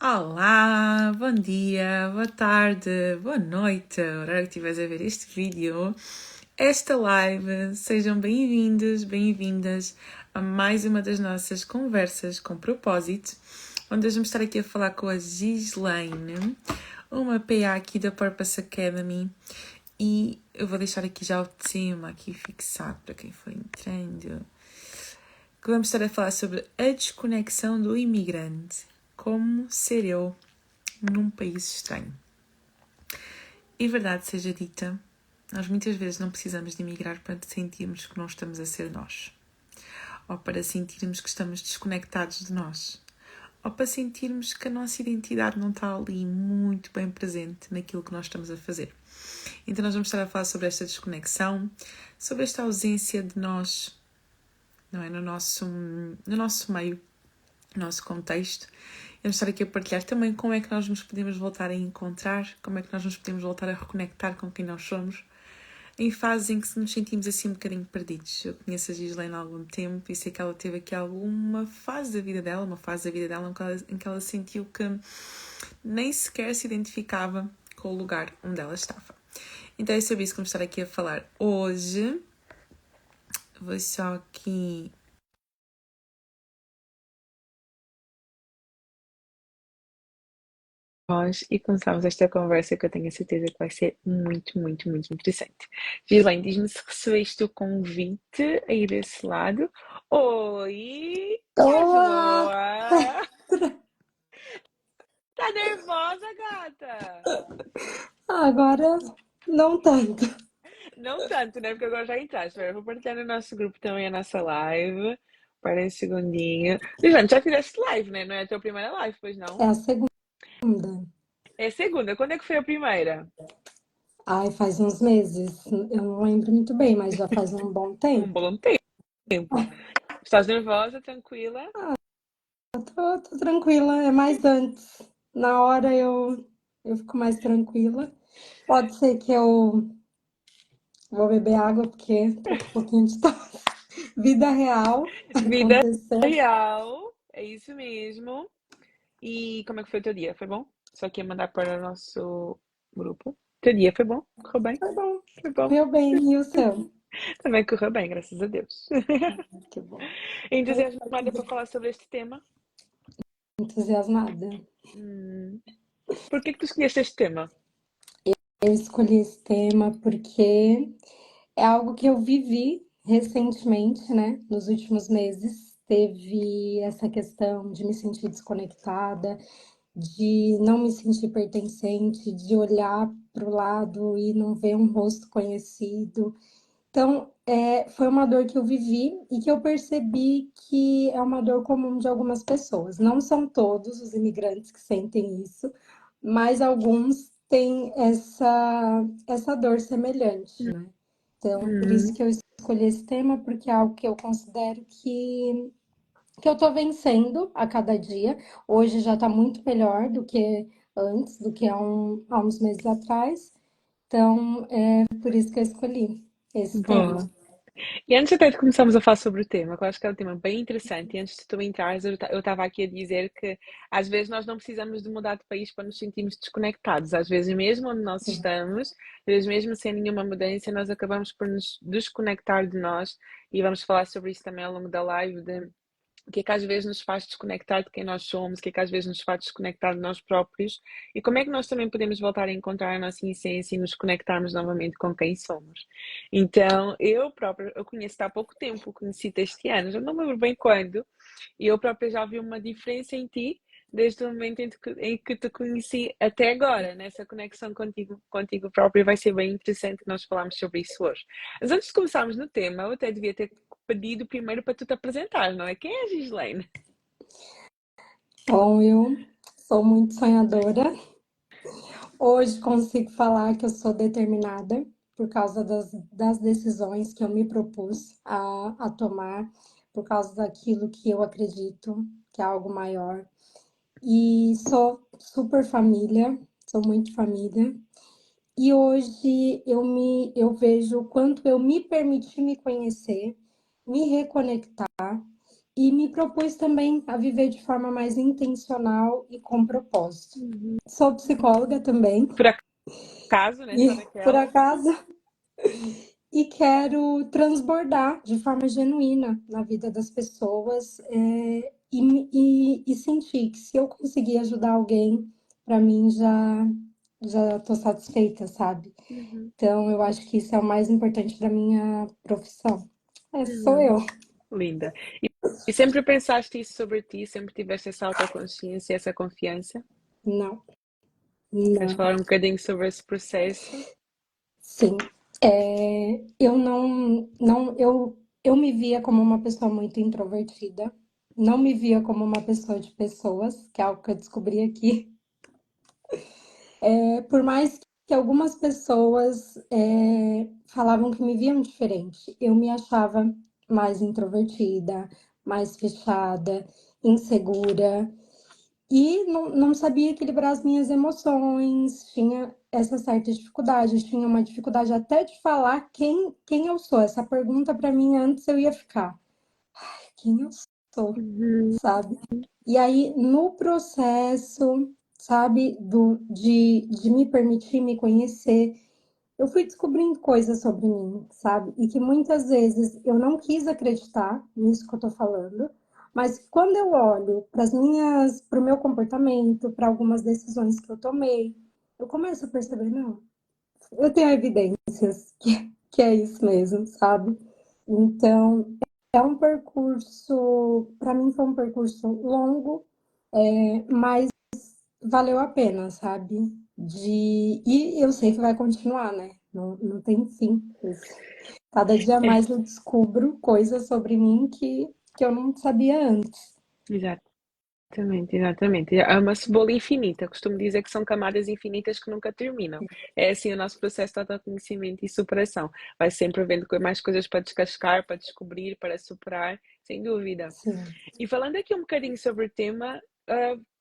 Olá, bom dia, boa tarde, boa noite, a hora que estiveres a ver este vídeo, esta live. Sejam bem-vindos, bem-vindas a mais uma das nossas conversas com propósito, onde vamos estar aqui a falar com a Gislaine, uma PA aqui da Purpose Academy, e eu vou deixar aqui já o tema aqui fixado para quem for entrando, que vamos estar a falar sobre a desconexão do imigrante. Como ser eu num país estranho. E verdade seja dita, nós muitas vezes não precisamos de emigrar para sentirmos que não estamos a ser nós. Ou para sentirmos que estamos desconectados de nós. Ou para sentirmos que a nossa identidade não está ali muito bem presente naquilo que nós estamos a fazer. Então nós vamos estar a falar sobre esta desconexão, sobre esta ausência de nós, não é? No nosso meio, no nosso contexto. Vamos estar aqui a partilhar também como é que nós nos podemos voltar a encontrar, como é que nós nos podemos voltar a reconectar com quem nós somos, em fases em que nos sentimos assim um bocadinho perdidos. Eu conheço a Gislaine há algum tempo e sei que ela teve aqui uma fase da vida dela em que ela sentiu que nem sequer se identificava com o lugar onde ela estava. Então é sobre isso que vamos estar aqui a falar hoje. Vou só aqui... E começamos esta conversa que eu tenho a certeza que vai ser muito, muito, muito interessante. Gislaine, diz-me se recebeste o convite a ir desse lado. Oi! Estás Olá! boa? Tá nervosa, gata? Agora não tanto. Não tanto, né? Porque agora já entraste. Eu vou partilhar no nosso grupo também a nossa live. Para um segundinho. Gislaine, já fizeste live, né? Não é a tua primeira live, pois não? É a segunda. É a segunda. Quando é que foi a primeira? Ai, faz uns meses. Eu não lembro muito bem, mas já faz um bom Um tempo. bom tempo. Estás nervosa, tranquila? Tô tranquila, é mais antes. Na hora eu fico mais tranquila. Pode ser que eu vou beber água, porque tô com um pouquinho de tosse. Vida real Vida aconteceu. real, é isso mesmo. E como é que foi o teu dia? Foi bom? Só que ia mandar para o nosso grupo. Teu dia foi bom? Correu bem? Foi bom, Foi bom. correu bem. E o seu? Também correu bem, graças a Deus. Que bom. Entusiasmada para falar sobre este tema? Entusiasmada. Hum. Por que tu escolheste este tema? Eu escolhi esse tema porque é algo que eu vivi recentemente, né? Nos últimos meses. Teve essa questão de me sentir desconectada, de não me sentir pertencente, de olhar para o lado e não ver um rosto conhecido. Então, foi uma dor que eu vivi e que eu percebi que é uma dor comum de algumas pessoas. Não são todos os imigrantes que sentem isso, mas alguns têm essa dor semelhante, né? Então, por isso Hum. que eu escolhi esse tema, porque é algo que eu considero que eu tô vencendo a cada dia. Hoje já tá muito melhor do que antes, do que há uns meses atrás. Então, é por isso que eu escolhi esse Boa. tema. E antes até de começarmos a falar sobre o tema, que eu acho que é um tema bem interessante, e antes de tu entrares, eu estava aqui a dizer que às vezes nós não precisamos de mudar de país para nos sentirmos desconectados. Às vezes, mesmo onde nós estamos, às vezes mesmo sem nenhuma mudança, nós acabamos por nos desconectar de nós, e vamos falar sobre isso também ao longo da live, de o que é que às vezes nos faz desconectar de quem nós somos, o que é que às vezes nos faz desconectar de nós próprios e como é que nós também podemos voltar a encontrar a nossa essência e nos conectarmos novamente com quem somos. Então, eu própria, eu conheço-te há pouco tempo, conheci-te este ano, já não me lembro bem quando, e eu própria já vi uma diferença em ti desde o momento em que te conheci até agora, nessa conexão contigo próprio, vai ser bem interessante nós falarmos sobre isso hoje. Mas antes de começarmos no tema, eu até devia ter pedido primeiro para tu te apresentar, não é? Quem é a Gislaine? Bom, eu sou muito sonhadora. Hoje consigo falar que eu sou determinada por causa das decisões que eu me propus a tomar, por causa daquilo que eu acredito que é algo maior. E sou super família, sou muito família. E hoje eu vejo o quanto eu me permiti me conhecer, me reconectar e me propus também a viver de forma mais intencional e com propósito. Uhum. Sou psicóloga também, Por acaso, né? Só e por naquela. acaso, e quero transbordar de forma genuína na vida das pessoas, e sentir que se eu conseguir ajudar alguém, para mim já estou satisfeita, sabe? Uhum. Então eu acho que isso é o mais importante da minha profissão. Sou Uhum. eu. Linda. E sempre pensaste isso sobre ti? Sempre tiveste essa autoconsciência, essa confiança? Não, Queres não. falar um bocadinho sobre esse processo? Sim, eu não, eu me via como uma pessoa muito introvertida, não me via como uma pessoa de pessoas, que é algo que eu descobri aqui. Por mais que algumas pessoas falavam que me viam diferente, eu me achava mais introvertida, mais fechada, insegura. E não sabia equilibrar as minhas emoções, tinha essa certa dificuldade, tinha uma dificuldade até de falar quem eu sou. Essa pergunta para mim antes eu ia ficar, quem eu sou, Uhum. sabe? E aí no processo, sabe, de me permitir me conhecer, eu fui descobrindo coisas sobre mim, sabe? E que muitas vezes eu não quis acreditar nisso que eu tô falando, mas quando eu olho para o meu comportamento, para algumas decisões que eu tomei, eu começo a perceber, não, eu tenho evidências que é isso mesmo, sabe? Então, é um percurso, para mim foi um percurso longo, mas valeu a pena, sabe? E eu sei que vai continuar, né? Não tem fim. Cada dia É, mais eu descubro coisas sobre mim que eu não sabia antes. exatamente, exatamente. É uma cebola infinita. Eu costumo dizer que são camadas infinitas que nunca terminam. É assim o nosso processo de autoconhecimento e superação. Vai sempre havendo mais coisas para descascar, para descobrir, para superar, sem dúvida. Sim. E falando aqui um bocadinho sobre o tema,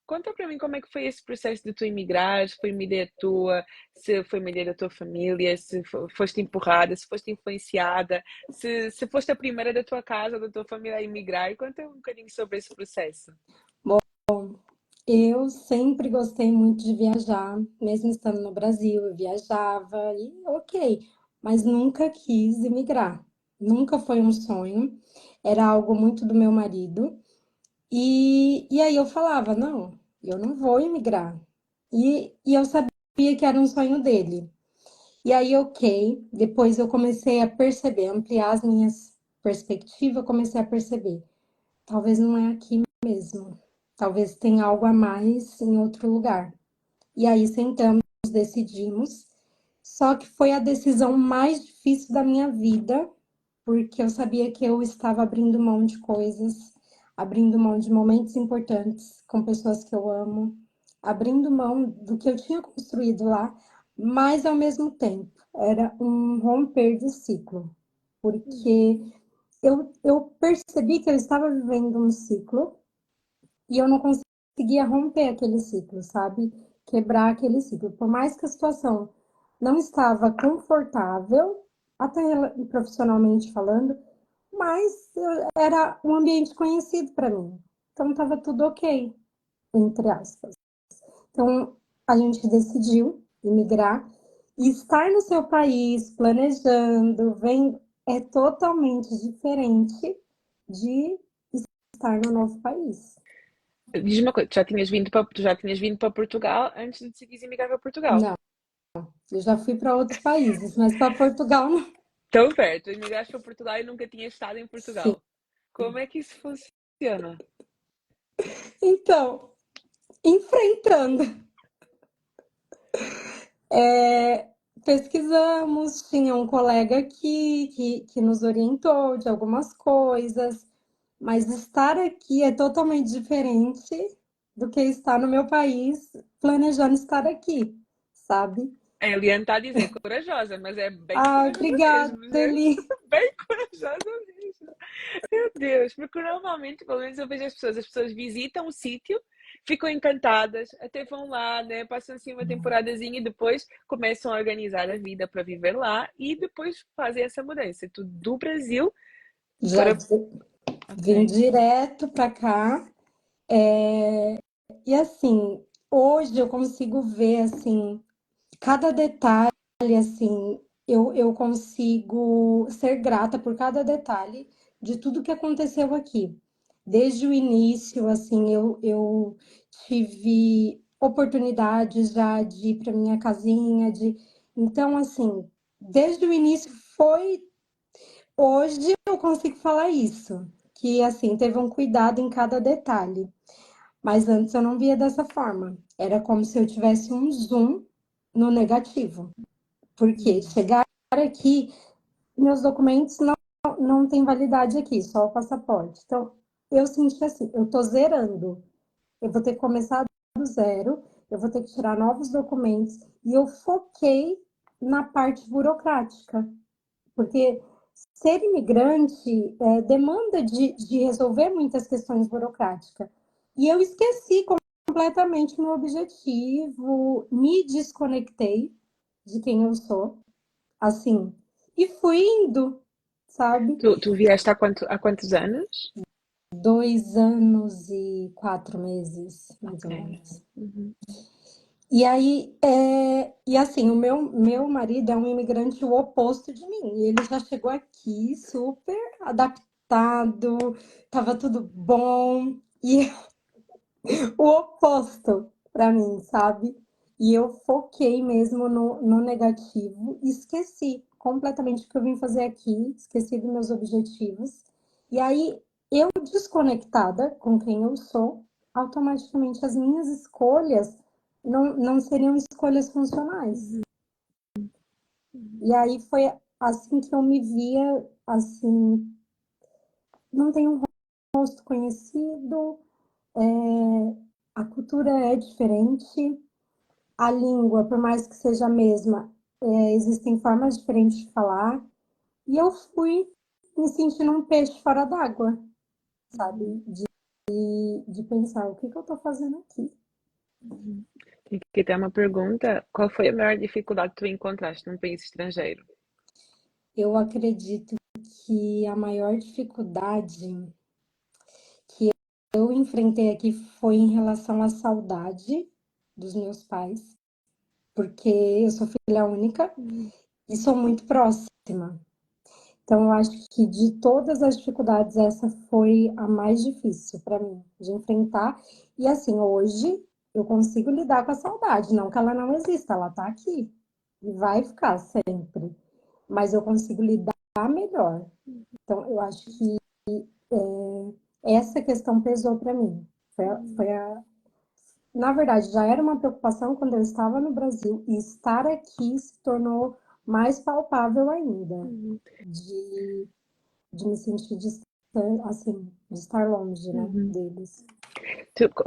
conta para mim como é que foi esse processo de tu emigrares, foi uma ideia tua, se foi uma ideia da tua família, se foste empurrada, se foste influenciada, se foste a primeira da tua casa, da tua família a emigrar, conta um bocadinho sobre esse processo. Eu sempre gostei muito de viajar, mesmo estando no Brasil, eu viajava e ok, mas nunca quis imigrar. Nunca foi um sonho, era algo muito do meu marido. E aí eu falava, não, eu não vou imigrar. E eu sabia que era um sonho dele. E aí, ok, depois eu comecei a perceber, ampliar as minhas perspectivas, eu comecei a perceber, talvez não é aqui mesmo, talvez tenha algo a mais em outro lugar. E aí sentamos, decidimos, só que foi a decisão mais difícil da minha vida, porque eu sabia que eu estava abrindo mão de coisas, abrindo mão de momentos importantes com pessoas que eu amo, abrindo mão do que eu tinha construído lá, mas ao mesmo tempo era um romper de ciclo, porque eu percebi que eu estava vivendo um ciclo e eu não conseguia romper aquele ciclo, sabe? Quebrar aquele ciclo. Por mais que a situação não estava confortável, até profissionalmente falando, mas era um ambiente conhecido para mim. Então estava tudo ok, entre aspas. Então a gente decidiu imigrar e estar no seu país, planejando, vem é totalmente diferente de estar no novo país. Diz uma coisa, tu já tinhas vindo para Portugal antes de decidir emigrar para Portugal. Não, eu já fui para outros países, mas para Portugal não. Tão perto, emigraste para Portugal e nunca tinha estado em Sim. Portugal. Como é que isso funciona? Então, enfrentando. É, pesquisamos, tinha um colega aqui que nos orientou de algumas coisas, mas estar aqui é totalmente diferente do que estar no meu país planejando estar aqui, sabe? A Eliane está a dizer corajosa, mas é bem Ah, corajosa obrigada, mesmo, gente. Eli. Bem corajosa mesmo. Meu Deus, porque normalmente, pelo menos eu vejo as pessoas visitam o sítio, ficam encantadas, até vão lá, né? Passam assim uma temporadazinha e depois começam a organizar a vida para viver lá e depois fazem essa mudança. Tu do Brasil Já, para Vim Ok. direto para cá. E assim, hoje eu consigo ver assim, cada detalhe, assim, eu consigo ser grata por cada detalhe de tudo que aconteceu aqui. Desde o início, assim, eu tive oportunidades já de ir para minha casinha, de... Então, assim, desde o início foi... Hoje eu consigo falar isso, que, assim, teve um cuidado em cada detalhe. Mas antes eu não via dessa forma. Era como se eu tivesse um zoom no negativo. Porque Uhum. chegar aqui, meus documentos não têm validade aqui, só o passaporte. Então, eu senti assim, eu tô zerando. Eu vou ter que começar do zero, eu vou ter que tirar novos documentos. E eu foquei na parte burocrática. Porque ser imigrante demanda de resolver muitas questões burocráticas. E eu esqueci completamente meu objetivo, me desconectei de quem eu sou, assim, e fui indo, sabe? Tu vieste há quantos anos? 2 anos e 4 meses, mais ou Ok. menos. Uhum. E aí, e assim, o meu marido é um imigrante o oposto de mim. Ele já chegou aqui super adaptado, tava tudo bom. E o oposto para mim, sabe? E eu foquei mesmo no negativo e esqueci completamente o que eu vim fazer aqui, esqueci dos meus objetivos. E aí, eu desconectada com quem eu sou, automaticamente as minhas escolhas não seriam escolhas funcionais. Uhum. Uhum. E aí foi assim que eu me via, assim, não tenho um rosto conhecido, a cultura é diferente, a língua, por mais que seja a mesma, existem formas diferentes de falar. E eu fui me sentindo um peixe fora d'água, Uhum. sabe? De pensar, o que eu tô fazendo aqui? Uhum. Tenho aqui até uma pergunta. Qual foi a maior dificuldade que tu encontraste num país estrangeiro? Eu acredito que a maior dificuldade que eu enfrentei aqui foi em relação à saudade dos meus pais, porque eu sou filha única Uhum. e sou muito próxima. Então, eu acho que de todas as dificuldades, essa foi a mais difícil para mim de enfrentar. E assim, hoje eu consigo lidar com a saudade, não que ela não exista, ela está aqui e vai ficar sempre, mas eu consigo lidar melhor. Então, eu acho que essa questão pesou para mim. Uhum. Foi a... Na verdade, já era uma preocupação quando eu estava no Brasil e estar aqui se tornou mais palpável ainda, Uhum. de me sentir distante, assim, de estar longe, né, Uhum. deles.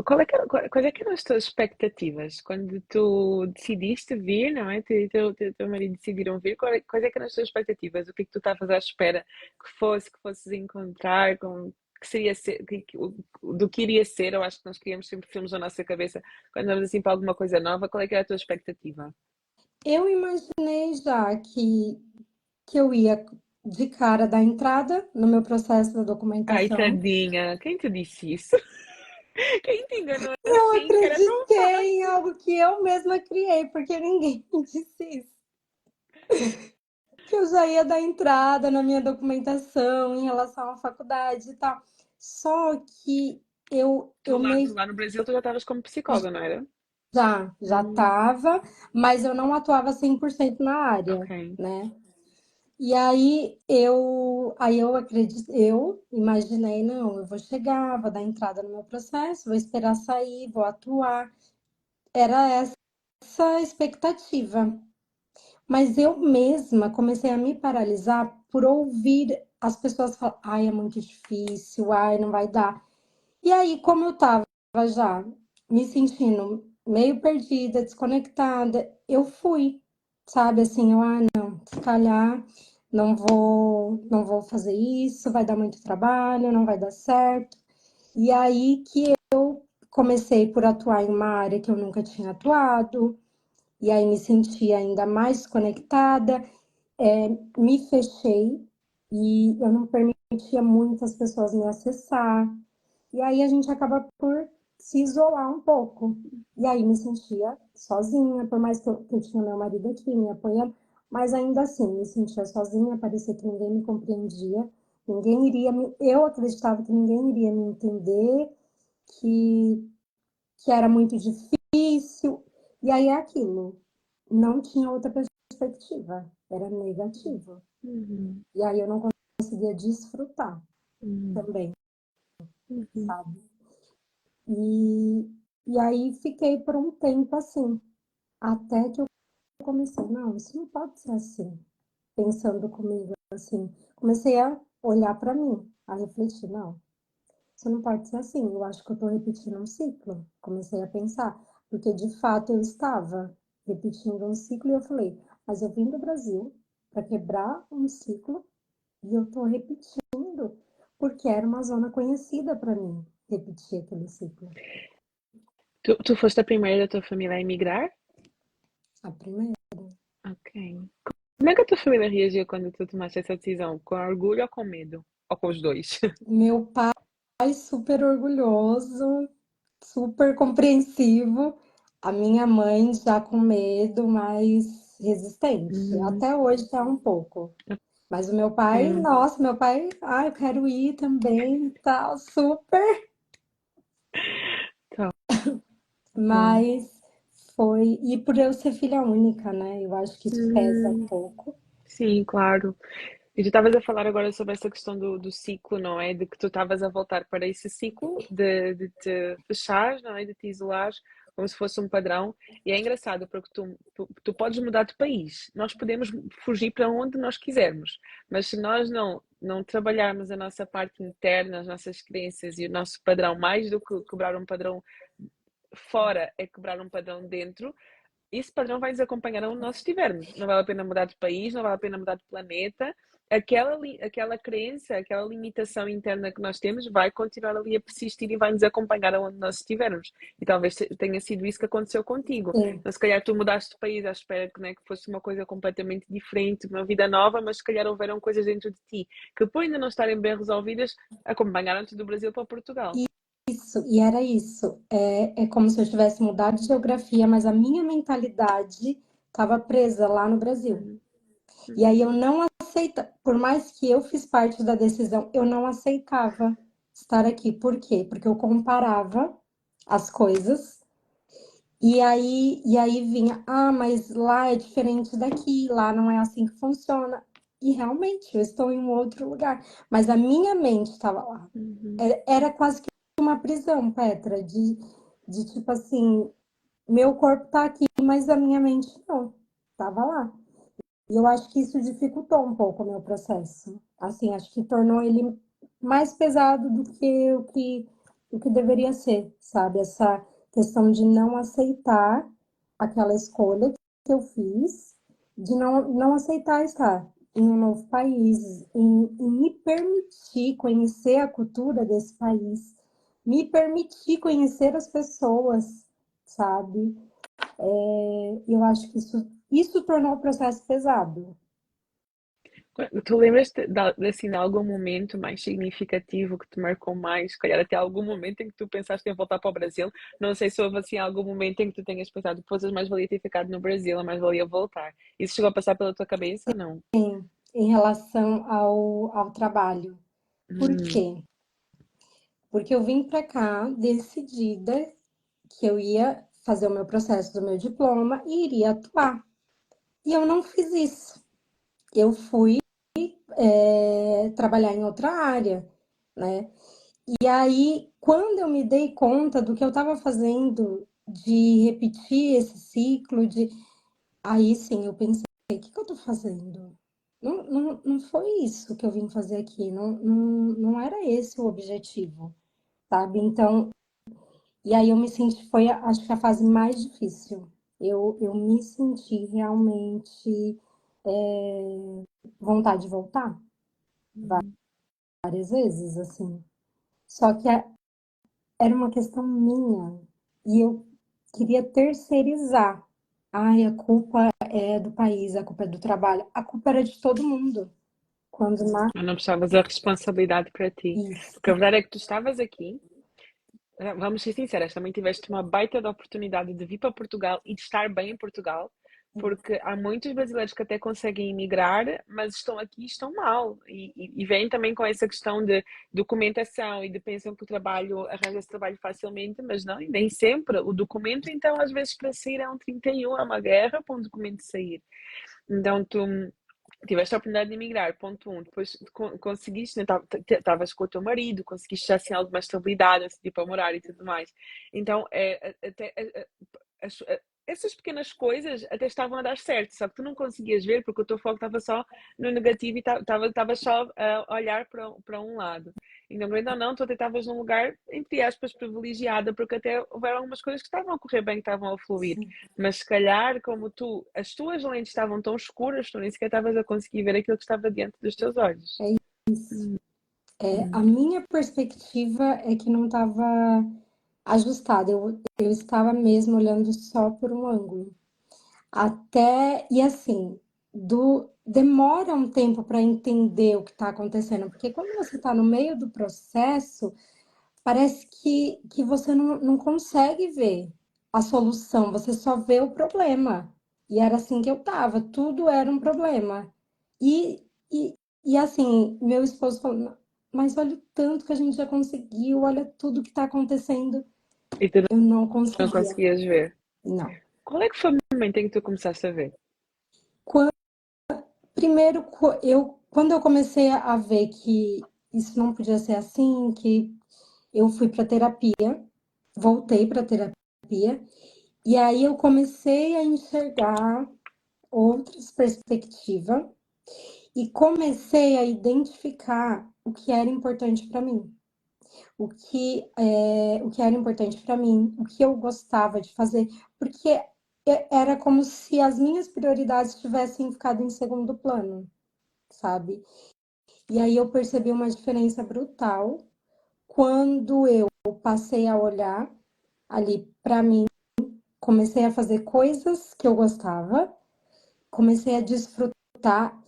Quais é que eram as tuas expectativas quando tu decidiste vir, não é? Tu e teu marido decidiram vir, quais é que eram as tuas expectativas? O que é que tu estavas à espera que fosses encontrar, que seria ser, do que iria ser? Eu acho que nós criamos sempre filmes na nossa cabeça quando vamos assim para alguma coisa nova. Qual é que era a tua expectativa? Eu imaginei já que eu ia de cara da entrada no meu processo da Ai, documentação. tadinha, quem te disse isso? Quem te enganou Eu assim que era tão acreditei em fácil? algo que eu mesma criei, porque ninguém me disse isso. Que eu já ia dar entrada na minha documentação em relação à faculdade e tal. Só que eu Tu meio lá no Brasil tu já estavas como psicóloga, não era? já Hum, estava, mas eu não atuava 100% na área, ok. né? E aí eu acredito, eu imaginei, não, eu vou chegar, vou dar entrada no meu processo, vou esperar sair, vou atuar. Era essa a expectativa. Mas eu mesma comecei a me paralisar por ouvir as pessoas falar, ai, é muito difícil, ai, não vai dar. E aí, como eu tava já me sentindo meio perdida, desconectada, eu fui, sabe, assim, se calhar não vou fazer isso, vai dar muito trabalho, não vai dar certo. E aí que eu comecei por atuar em uma área que eu nunca tinha atuado, e aí me senti ainda mais desconectada, me fechei e eu não permiti permitia muitas pessoas me acessar. E aí a gente acaba por se isolar um pouco. E aí me sentia sozinha, por mais que eu tinha meu marido aqui me apoiando, mas ainda assim me sentia sozinha, parecia que ninguém me compreendia, ninguém iria me, eu acreditava que ninguém iria me entender, que, que era muito difícil. E aí é aquilo, não tinha outra perspectiva, era negativo. Uhum. E aí eu não conseguia desfrutar Uhum. também, Uhum. sabe? E, e aí fiquei por um tempo assim, até que eu comecei, não, isso não pode ser assim, pensando comigo assim. Comecei a olhar para mim, a refletir, não, isso não pode ser assim, eu acho que eu estou repetindo um ciclo. Comecei a pensar, porque de fato eu estava repetindo um ciclo e eu falei, mas eu vim do Brasil para quebrar um ciclo e eu estou repetindo, porque era uma zona conhecida para mim, repetir aquele ciclo. Tu foste a primeira da tua família a emigrar? A primeira. Ok. Como é que a tua família reagiu quando tu tomaste essa decisão? Com orgulho ou com medo? Ou com os dois? Meu pai super orgulhoso, super compreensivo. A minha mãe já com medo, mas resistente. Uhum. Até hoje tá um pouco. Mas o meu pai, Sim. nossa, meu pai, ah, eu quero ir também, tal, super. Tá bom. Mas foi, e por eu ser filha única, né? Eu acho que isso pesa um Hum, pouco. sim, claro. E tu estavas a falar agora sobre essa questão do ciclo, não é? De que tu estavas a voltar para esse ciclo de te fechar, não é? De te isolares, como se fosse um padrão. E é engraçado porque tu podes mudar de país. Nós podemos fugir para onde nós quisermos. Mas se nós não trabalharmos a nossa parte interna, as nossas crenças e o nosso padrão, mais do que quebrar um padrão fora, é quebrar um padrão dentro, esse padrão vai nos acompanhar onde nós estivermos. Não vale a pena mudar de país, não vale a pena mudar de planeta. Aquela crença, aquela limitação interna que nós temos vai continuar ali a persistir e vai nos acompanhar aonde nós estivermos. E talvez tenha sido isso que aconteceu contigo. Sim, Mas se calhar tu mudaste de país à espera que, né, que fosse uma coisa completamente diferente, uma vida nova, mas se calhar houveram coisas dentro de ti que, por ainda não estarem bem resolvidas, acompanharam-te do Brasil para Portugal. isso, e era isso. É como se eu tivesse mudado de geografia, mas a minha mentalidade estava presa lá no Brasil. Uhum, E aí uhum, eu não aceita, por mais que eu fiz parte da decisão, eu não aceitava estar aqui. Por quê? Porque eu comparava as coisas e aí vinha, ah, mas lá é diferente daqui, lá não é assim que funciona. E realmente eu estou em um outro lugar, mas a minha mente estava lá. uhum. Era quase que uma prisão, Petra, de tipo assim, meu corpo tá aqui, mas a minha mente não, estava lá. E eu acho que isso dificultou um pouco o meu processo. Assim, acho que tornou ele mais pesado do que o que deveria ser, sabe? Essa questão de não aceitar aquela escolha que eu fiz, de não aceitar estar em um novo país, em me permitir conhecer a cultura desse país, me permitir conhecer as pessoas, sabe? Eu acho que isso tornou o processo pesado. Tu lembras-te assim, de algum momento mais significativo que te marcou mais? Se calhar até algum momento em que tu pensaste em voltar para o Brasil? Não sei se houve assim algum momento em que tu tenhas pensado, pois mais valia ter ficado no Brasil, a mais valia voltar. Isso chegou a passar pela tua cabeça ou não? Em relação ao trabalho. Por Hum, quê? Porque eu vim para cá decidida que eu ia fazer o meu processo do meu diploma e iria atuar. E eu não fiz isso. Eu fui trabalhar em outra área, né? E aí, quando eu me dei conta do que eu estava fazendo, de repetir esse ciclo, aí sim eu pensei, o que eu tô fazendo? Não foi isso que eu vim fazer aqui, não era esse o objetivo, sabe? Então, e aí eu me senti, foi acho que a fase mais difícil. Eu me senti realmente vontade de voltar hum, várias vezes, assim. Só que era uma questão minha e eu queria terceirizar. Ai, a culpa é do país, a culpa é do trabalho, a culpa era de todo mundo. Quando na Não puxavas a responsabilidade para ti. Porque a isso, verdade é que tu estavas aqui. Vamos ser sinceras, também tiveste uma baita de oportunidade de vir para Portugal e de estar bem em Portugal, porque há muitos brasileiros que até conseguem emigrar, mas estão aqui e estão mal. E vêm também com essa questão de documentação e de pensam que o trabalho, arranja-se trabalho facilmente, mas não, e nem sempre. O documento, então, às vezes para sair é um 31, é uma guerra para um documento sair. Então, tu tiveste a oportunidade de emigrar, ponto um. Depois conseguiste, né, estavas com o teu marido, conseguiste já assim alguma estabilidade, assim, para morar e tudo mais. Então, até, essas pequenas coisas até estavam a dar certo, só que tu não conseguias ver porque o teu foco estava só no negativo e estava só a olhar para um lado. Então, querendo ou não, tu até estavas num lugar, entre aspas, privilegiada, porque até houveram algumas coisas que estavam a correr bem, que estavam a fluir. sim, Mas se calhar, como tu, as tuas lentes estavam tão escuras, tu nem sequer estavas a conseguir ver aquilo que estava diante dos teus olhos. é isso. Hum, A hum. minha perspectiva é que não estava ajustada. Eu estava mesmo olhando só por um ângulo. Até, e assim, demora um tempo para entender o que está acontecendo, porque quando você está no meio do processo, parece que você não consegue ver a solução, você só vê o problema. E era assim que eu estava, tudo era um problema. E, e, e assim, meu esposo falou, mas olha o tanto que a gente já conseguiu, olha tudo que está acontecendo. E tu Eu não não conseguia, conseguias ver. não. Qual é que foi o momento em que tu começaste a ver? Primeiro, quando eu comecei a ver que isso não podia ser assim, que eu fui para terapia, voltei para terapia, e aí eu comecei a enxergar outras perspectivas e comecei a identificar o que era importante para mim, o que era importante para mim, o que eu gostava de fazer, porque era como se as minhas prioridades tivessem ficado em segundo plano, sabe? E aí eu percebi uma diferença brutal quando eu passei a olhar ali para mim, comecei a fazer coisas que eu gostava, comecei a desfrutar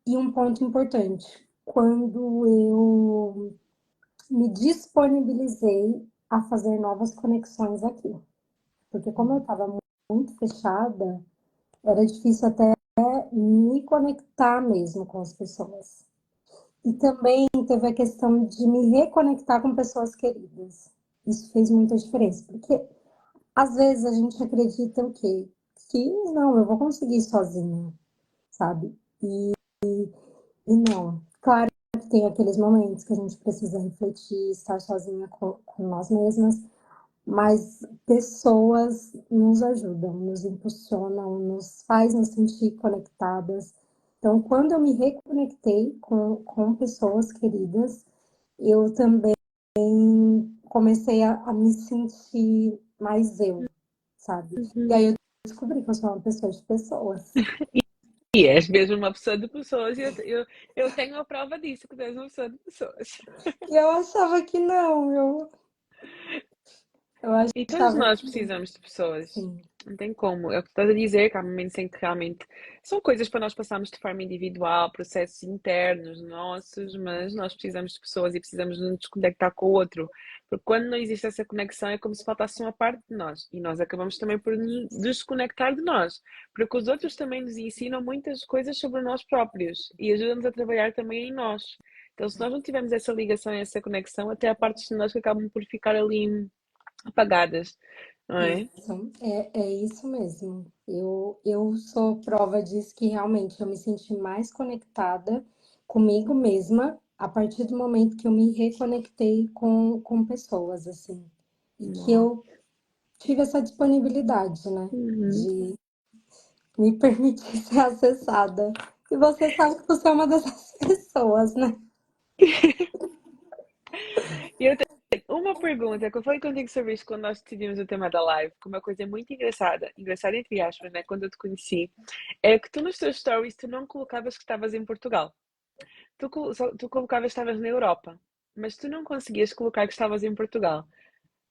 e um ponto importante, quando eu me disponibilizei a fazer novas conexões aqui. Porque como eu estava muito fechada, era difícil até me conectar mesmo com as pessoas. E também teve a questão de me reconectar com pessoas queridas. Isso fez muita diferença, porque às vezes a gente acredita o quê? Que não, eu vou conseguir sozinha, sabe? E não. Claro que tem aqueles momentos que a gente precisa refletir, estar sozinha com nós mesmas, mas pessoas nos ajudam, nos impulsionam, nos faz nos sentir conectadas. Então, quando eu me reconectei com pessoas queridas, eu também comecei a me sentir mais eu, sabe? E Uhum. aí eu descobri que eu sou uma pessoa de pessoas. E és mesmo uma pessoa de pessoas, e eu tenho a prova disso, que tu és uma pessoa de pessoas. E eu achava que não, eu E todos achava nós que precisamos de pessoas. sim. Não tem como. É o que tu estás a dizer, que há momentos em que realmente são coisas para nós passarmos de forma individual, processos internos nossos, mas nós precisamos de pessoas e precisamos de nos desconectar com o outro. Porque quando não existe essa conexão é como se faltasse uma parte de nós. E nós acabamos também por nos desconectar de nós. Porque os outros também nos ensinam muitas coisas sobre nós próprios e ajudam-nos a trabalhar também em nós. Então, se nós não tivermos essa ligação, essa conexão, até há partes de nós que acabam por ficar ali apagadas, não é? Isso, é isso mesmo. Eu sou prova disso que realmente eu me senti mais conectada comigo mesma a partir do momento que eu me reconectei com pessoas, assim. E que Uau. eu tive essa disponibilidade, né? Uhum. De me permitir ser acessada. E você sabe que você é uma dessas pessoas, né? E eu tenho uma pergunta que eu falei contigo sobre isto quando nós decidimos o tema da live, que uma coisa muito engraçada, engraçada entre aspas, né? Quando eu te conheci, é que tu nos teus stories tu não colocavas que estavas em Portugal. Tu colocavas que estavas na Europa, mas tu não conseguias colocar que estavas em Portugal.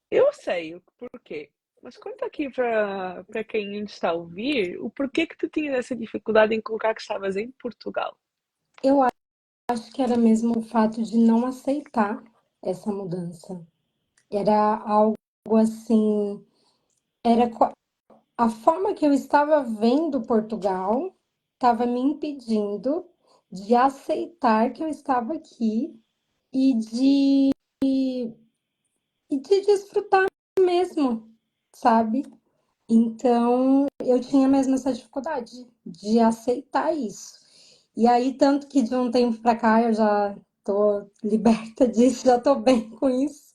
Eu sei o porquê, mas conta aqui para quem ainda está a ouvir o porquê que tu tinhas essa dificuldade em colocar que estavas em Portugal. Eu acho que era mesmo o fato de não aceitar essa mudança. Era algo assim, era a forma que eu estava vendo Portugal estava me impedindo de aceitar que eu estava aqui e de desfrutar mesmo, sabe? Então, eu tinha mesmo essa dificuldade de aceitar isso. E aí, tanto que de um tempo para cá eu já tô liberta disso, já tô bem com isso.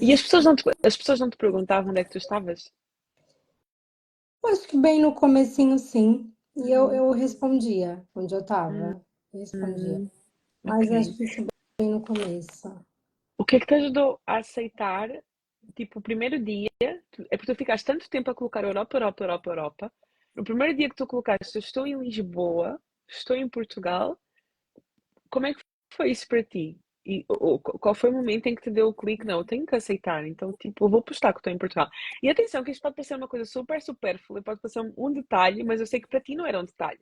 E as pessoas não te perguntavam onde é que tu estavas? Acho que bem no comecinho, sim. E Uhum. eu respondia onde eu Hum, tava. Eu respondia. hum, Mas ok. acho que isso bem no começo. O que é que te ajudou a aceitar, tipo, o primeiro dia, é porque tu ficaste tanto tempo a colocar Europa, Europa, Europa, Europa. No primeiro dia que tu colocaste, eu estou em Lisboa, estou em Portugal, como é que foi isso para ti? E qual foi o momento em que te deu o clique? Não, eu tenho que aceitar, então, tipo, eu vou postar que estou em Portugal. E atenção, que isto pode parecer uma coisa super supérflua, pode parecer um detalhe, mas eu sei que para ti não era um detalhe.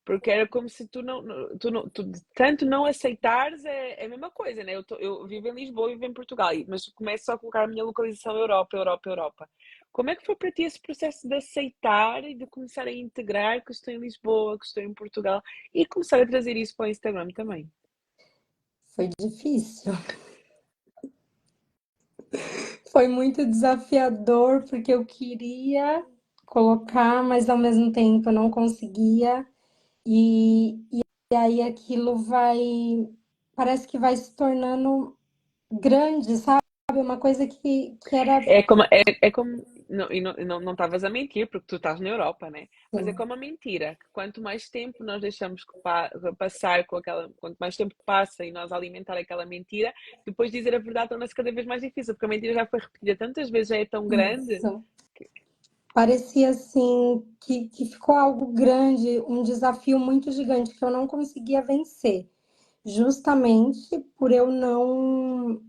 Porque era como se tu tanto não aceitares é a mesma coisa, né? Eu vivo em Lisboa, vivo em Portugal, mas começo só a colocar a minha localização Europa, Europa, Europa. Como é que foi para ti esse processo de aceitar e de começar a integrar que estou em Lisboa, que estou em Portugal e começar a trazer isso para o Instagram também? Foi difícil. Foi muito desafiador, porque eu queria colocar, mas ao mesmo tempo eu não conseguia. E aí aquilo vai, parece que vai se tornando grande, sabe? Uma coisa que era É como não, e não estavas a mentir, porque tu estás na Europa, né? Mas é assim, como a mentira, que quanto mais tempo nós deixamos passar com aquela, quanto mais tempo passa e nós alimentar aquela mentira, depois dizer a verdade torna-se cada vez mais difícil, porque a mentira já foi repetida tantas vezes, já é tão grande. isso. Parecia assim que ficou algo grande, um desafio muito gigante que eu não conseguia vencer, justamente por eu não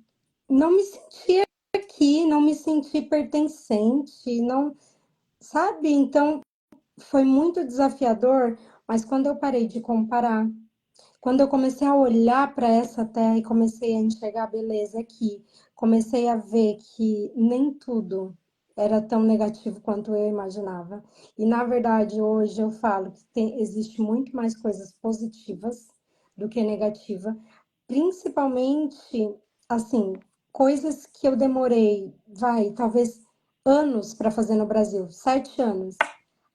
me sentir aqui, não me sentir pertencente, não, sabe? Então foi muito desafiador, mas quando eu parei de comparar, quando eu comecei a olhar para essa terra e comecei a enxergar a beleza aqui, comecei a ver que nem tudo era tão negativo quanto eu imaginava. E na verdade, hoje eu falo que existe muito mais coisas positivas do que negativa, principalmente assim, coisas que eu demorei, talvez anos para fazer no Brasil, 7 anos.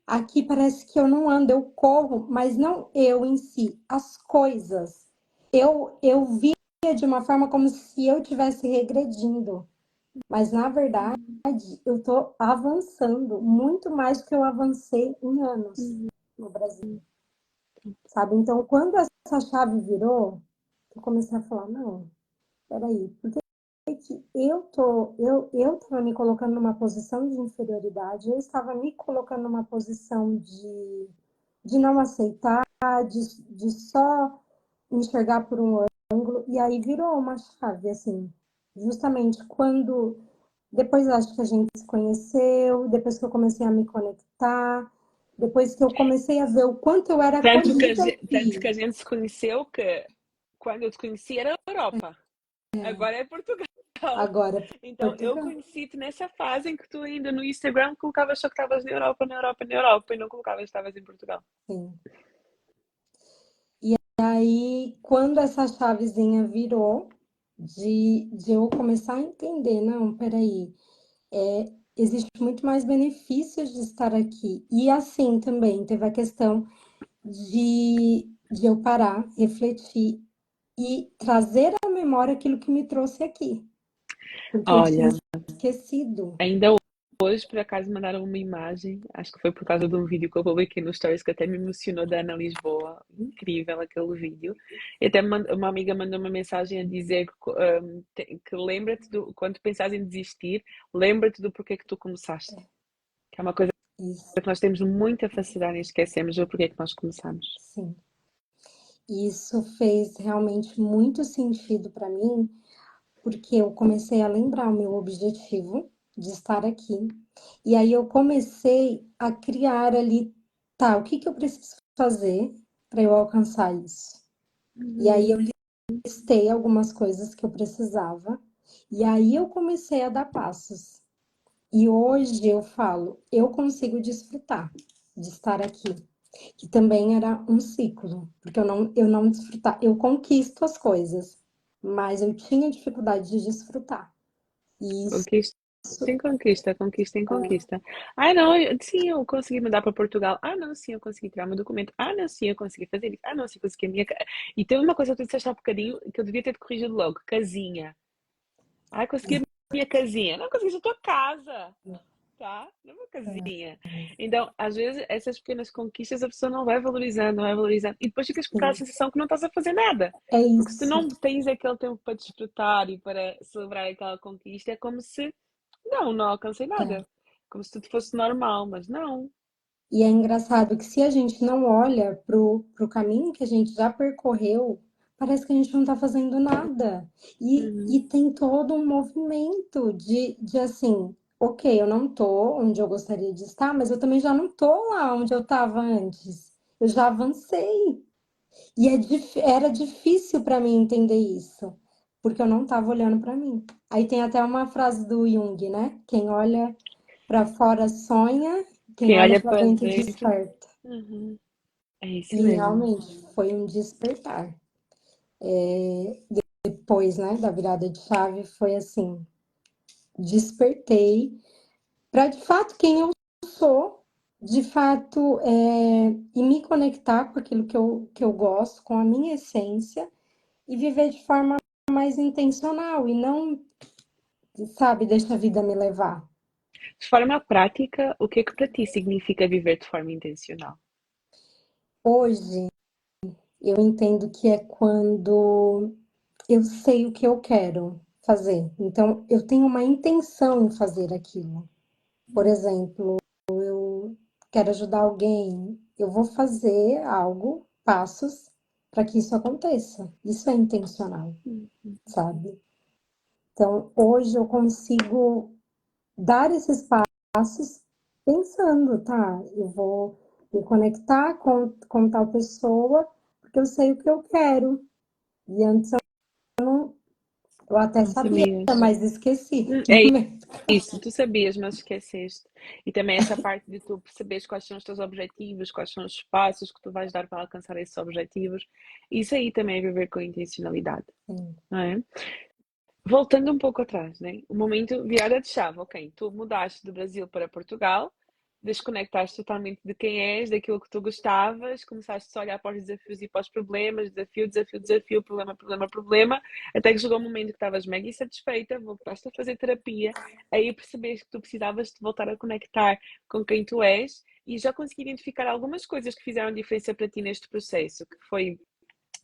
Aqui parece que eu não ando, eu corro, mas não eu em si, as coisas. Eu via de uma forma como se eu estivesse regredindo, mas na verdade eu estou avançando muito mais do que eu avancei em anos Uhum. no Brasil, sabe? Então, quando essa chave virou, eu comecei a falar, não, peraí, por que eu estava me colocando numa posição de inferioridade, eu estava me colocando numa posição de não aceitar, de só enxergar por um ângulo, e aí virou uma chave, assim, justamente quando, depois acho que a gente se conheceu, depois que eu comecei a me conectar, depois que eu comecei a ver o quanto eu era acolhida Tanto que aqui. a gente se conheceu que quando eu te conheci era Europa, agora é Portugal. Agora, Então eu Portugal, conheci-te nessa fase em que tu ainda no Instagram colocavas só que estavas na Europa, na Europa, na Europa e não colocavas que estavas em Portugal. sim. Aí, quando essa chavezinha virou, de eu começar a entender, não, peraí, existe muito mais benefícios de estar aqui. E assim também teve a questão de eu parar, refletir e trazer à memória aquilo que me trouxe aqui, porque eu tinha Olha, esquecido. ainda hoje, por acaso, mandaram uma imagem, acho que foi por causa de um vídeo que eu publiquei no Stories que até me emocionou da Ana Lisboa. Incrível aquele vídeo. E até uma amiga mandou uma mensagem a dizer que lembra-te quando pensares em desistir, lembra-te do porquê que tu começaste. Que é uma coisa Isso, que nós temos muita facilidade em esquecermos o porquê que nós começamos. sim. Isso fez realmente muito sentido para mim, porque eu comecei a lembrar o meu objetivo de estar aqui. E aí eu comecei a criar ali, tá, o que que eu preciso fazer para eu alcançar isso? E aí eu Uhum. listei algumas coisas que eu precisava, e aí eu comecei a dar passos. E hoje eu falo, eu consigo desfrutar de estar aqui, que também era um ciclo, porque eu não desfrutar, eu conquisto as coisas, mas eu tinha dificuldade de desfrutar. E isso Conquista em conquista, conquista em conquista. Ah, não, sim, eu consegui mudar para Portugal. Ah, não, sim, eu consegui tirar meu documento. Ah, não, sim, eu consegui fazer isso. Ah, não, sim, eu consegui a minha. E tem uma coisa que tu disseste há bocadinho que eu devia ter te corrigido logo: casinha. Ah, consegui a minha casinha. Não consegui a tua casa, tá? Não é uma casinha. Então, às vezes, essas pequenas conquistas a pessoa não vai valorizando, não vai valorizando. E depois ficas com aquela sensação que não estás a fazer nada. é Porque se tu isso. não tens aquele tempo para desfrutar e para celebrar aquela conquista, é como se não alcancei É. nada. Como se tudo fosse normal, mas não. E é engraçado que se a gente não olha pro caminho que a gente já percorreu, parece que a gente não está fazendo nada. E Uhum. tem todo um movimento de assim, ok, eu não tô onde eu gostaria de estar, mas eu também já não tô lá onde eu estava antes. Eu já avancei. E era difícil para mim entender isso, porque eu não estava olhando para mim. Aí tem até uma frase do Jung, né? Quem olha para fora sonha, quem Quem olha olha para para dentro dentro. desperta. Uhum. É isso E mesmo. realmente foi um despertar. Depois, né, da virada de chave, foi assim, despertei para de fato quem eu sou, de fato, e me conectar com aquilo que eu gosto, com a minha essência, e viver de forma mais intencional e não, sabe, deixa a vida me levar. De forma prática, o que é que para ti significa viver de forma intencional? Hoje eu entendo que é quando eu sei o que eu quero fazer. Então, eu tenho uma intenção em fazer aquilo. Por exemplo, quero ajudar alguém, eu vou fazer algo, passos para que isso aconteça. Isso é intencional, Uhum. sabe? Então, hoje eu consigo dar esses passos pensando, tá? Eu vou me conectar com tal pessoa porque eu sei o que eu quero. E antes eu até Não sabia, sabias. mas esqueci. É isso, tu sabias, mas esqueceste. E também essa parte de tu perceberes quais são os teus objetivos, quais são os passos que tu vais dar para alcançar esses objetivos. Isso aí também é viver com intencionalidade, não é? Voltando um pouco atrás, né? O momento virada de chave, ok? Tu mudaste do Brasil para Portugal, desconectaste totalmente de quem és, daquilo que tu gostavas, começaste a olhar para os desafios e para os problemas, desafio, desafio, desafio, problema, problema, problema, até que chegou um momento que estavas mega insatisfeita, voltaste a fazer terapia, aí percebeste que tu precisavas de voltar a conectar com quem tu és e já consegui identificar algumas coisas que fizeram diferença para ti neste processo, que foi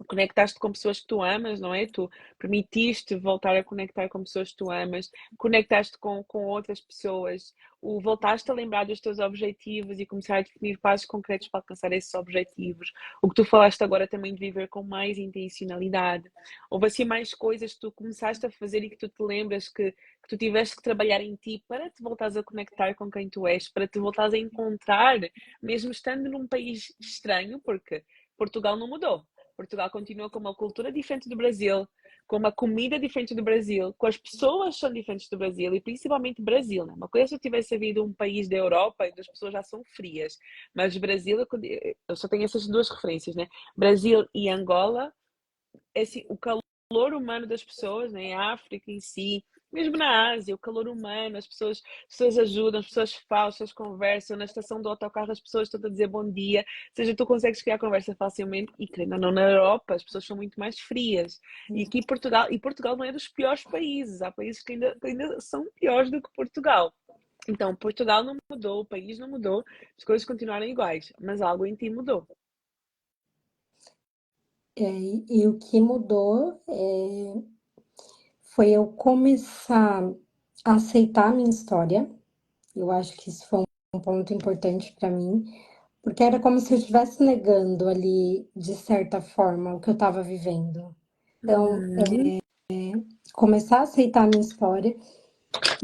conectaste com pessoas que tu amas, não é? Tu permitiste voltar a conectar com pessoas que tu amas, conectaste com outras pessoas, voltaste a lembrar dos teus objetivos e começar a definir passos concretos para alcançar esses objetivos. O que tu falaste agora também de viver com mais intencionalidade. Houve assim mais coisas que tu começaste a fazer e que tu te lembras que tu tiveste que trabalhar em ti para te voltares a conectar com quem tu és, para te voltares a encontrar, mesmo estando num país estranho, porque Portugal não mudou. Portugal continua com uma cultura diferente do Brasil, com uma comida diferente do Brasil, com as pessoas que são diferentes do Brasil e principalmente Brasil, né? Uma coisa é se eu tivesse havido um país da Europa e as pessoas já são frias, mas Brasil, eu só tenho essas duas referências, né? Brasil e Angola, é assim, o calor humano das pessoas, né? A África em si, mesmo na Ásia, o calor humano, as pessoas ajudam, as pessoas falam, as pessoas conversam, na estação do autocarro as pessoas estão a dizer bom dia, ou seja, tu consegues criar conversa facilmente e, querendo ou não, na Europa as pessoas são muito mais frias. E aqui Portugal não é dos piores países, há países que ainda são piores do que Portugal. Então, Portugal não mudou, o país não mudou, as coisas continuaram iguais, mas algo em ti mudou. E o que mudou foi eu começar a aceitar a minha história. Eu acho que isso foi um ponto importante para mim, porque era como se eu estivesse negando ali, de certa forma, o que eu estava vivendo. Então, Uhum. começar a aceitar a minha história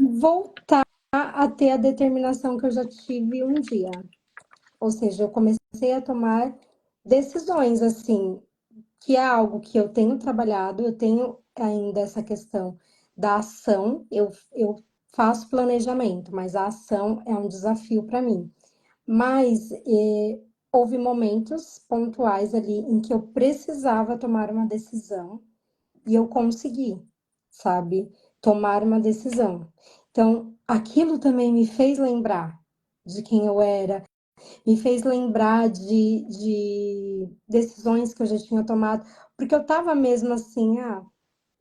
e voltar a ter a determinação que eu já tive um dia. Ou seja, eu comecei a tomar decisões assim, que é algo que eu tenho trabalhado, eu tenho ainda essa questão da ação, eu faço planejamento, mas a ação é um desafio para mim. Mas houve momentos pontuais ali em que eu precisava tomar uma decisão e eu consegui, sabe, tomar uma decisão. Então, aquilo também me fez lembrar de quem eu era, me fez lembrar de decisões que eu já tinha tomado, porque eu estava mesmo assim,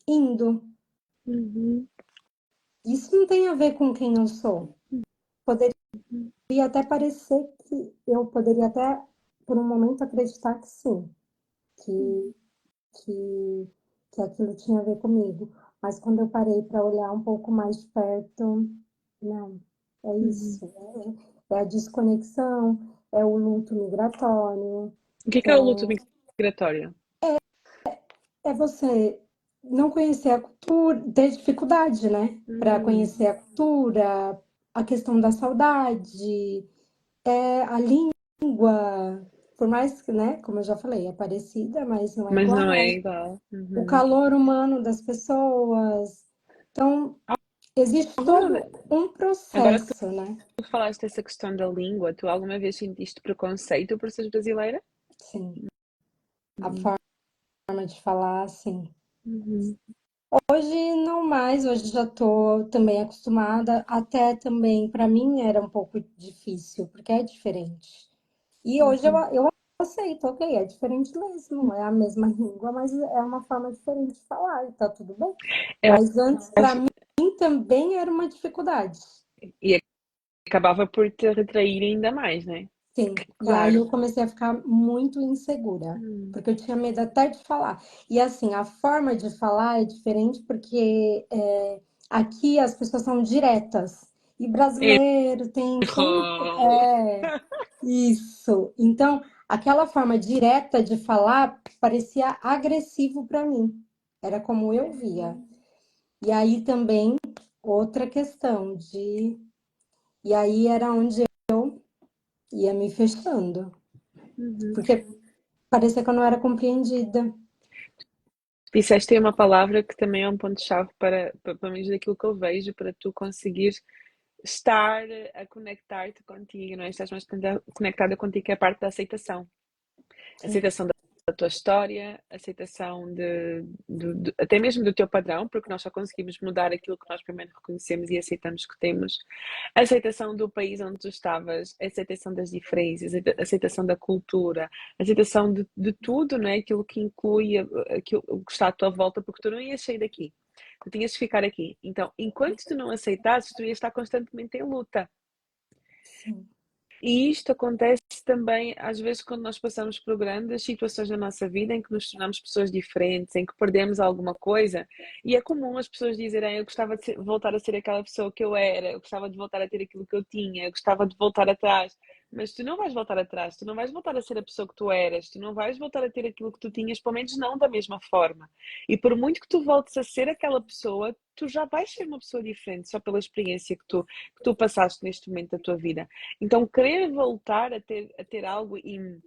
indo. Uhum. Isso não tem a ver com quem eu sou. Poderia até parecer que eu poderia até, por um momento, acreditar que sim, que, que, que aquilo tinha a ver comigo. Mas quando eu parei para olhar um pouco mais de perto, não, é Uhum. isso. É a desconexão, é o luto migratório. O que é o luto Então, migratório? é você não conhecer a cultura, ter dificuldade, né? Para Hum, conhecer a cultura, a questão da saudade, a língua, por mais que, né, como eu já falei, é parecida, mas não é mas não é igual. igual. O Uhum. calor humano das pessoas. Então, existe Alguma todo vez, um agora que processo, né? tu falaste dessa questão da língua, tu alguma vez sentiste preconceito por seres brasileira? Sim, a Uhum. forma de falar, assim. Uhum. Hoje não mais, hoje já tô também acostumada, até também para mim era um pouco difícil, porque é diferente. E hoje Uhum. eu aceito, ok, é diferente mesmo, é a mesma língua, mas é uma forma diferente de falar e tá tudo bem. Eu Mas antes, para acho, mim, também era uma dificuldade. e acabava por te retrair ainda mais, né? Sim, e aí Claro. eu comecei a ficar muito insegura, Hum. porque eu tinha medo até de falar. E assim, a forma de falar é diferente porque aqui as pessoas são diretas. E brasileiro tem sempre. Errou. Isso. Então, aquela forma direta de falar parecia agressivo para mim. Era como eu via. E aí também outra questão de. E aí era onde ia me fechando. Uhum. Porque parecia que eu não era compreendida. Disseste aí uma palavra que também é um ponto-chave para, pelo menos daquilo que eu vejo, para tu conseguires estar a conectar-te contigo, não é? Estás mais conectada contigo, que é a parte da aceitação. Sim. Aceitação da tua história, aceitação até mesmo do teu padrão, porque nós só conseguimos mudar aquilo que nós primeiro reconhecemos e aceitamos que temos. Aceitação do país onde tu estavas, aceitação das diferenças, aceitação da cultura, aceitação de tudo, não é? Aquilo que inclui aquilo que está à tua volta, porque tu não ias sair daqui. Tu tinhas de ficar aqui. Então, enquanto tu não aceitasses, tu ias estar constantemente em luta. Sim. E isto acontece também, às vezes, quando nós passamos por grandes situações na nossa vida em que nos tornamos pessoas diferentes, em que perdemos alguma coisa, e é comum as pessoas dizerem: eu gostava de voltar a ser aquela pessoa que eu era, eu gostava de voltar a ter aquilo que eu tinha, eu gostava de voltar atrás. Mas tu não vais voltar atrás, tu não vais voltar a ser a pessoa que tu eras, tu não vais voltar a ter aquilo que tu tinhas, pelo menos não da mesma forma. E por muito que tu voltes a ser aquela pessoa, tu já vais ser uma pessoa diferente, só pela experiência que tu passaste neste momento da tua vida. Então, querer voltar a ter algo e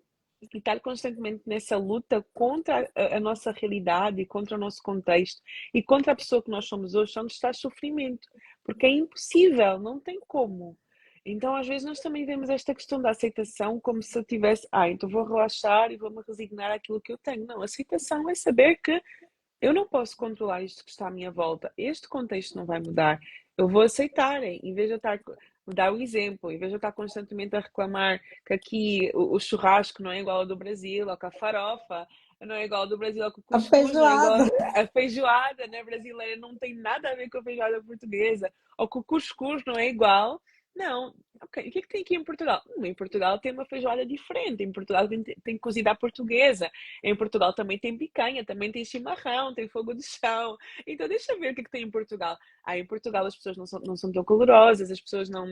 estar constantemente nessa luta contra a nossa realidade e contra o nosso contexto e contra a pessoa que nós somos hoje, só nos traz sofrimento, porque é impossível, não tem como. Então, às vezes, nós também vemos esta questão da aceitação como se eu tivesse, então vou relaxar e vou-me resignar àquilo que eu tenho. Não, aceitação é saber que eu não posso controlar isto que está à minha volta. Este contexto não vai mudar. Eu vou aceitar, em vez de eu estar, vou dar o exemplo, em vez de eu estar constantemente a reclamar que aqui o churrasco não é igual ao do Brasil, ou que a farofa não é igual ao do Brasil, ou que o A cuscuz não é igual feijoada. a feijoada, né, brasileira não tem nada a ver com a feijoada portuguesa, ou que o cuscuz não é igual. Não, ok. O que é que tem aqui em Portugal? Em Portugal tem uma feijoada diferente. Em Portugal tem cozida à portuguesa. Em Portugal também tem picanha, também tem chimarrão, tem fogo de chão. Então deixa eu ver o que é que tem em Portugal. Em Portugal as pessoas não são tão calorosas, as pessoas não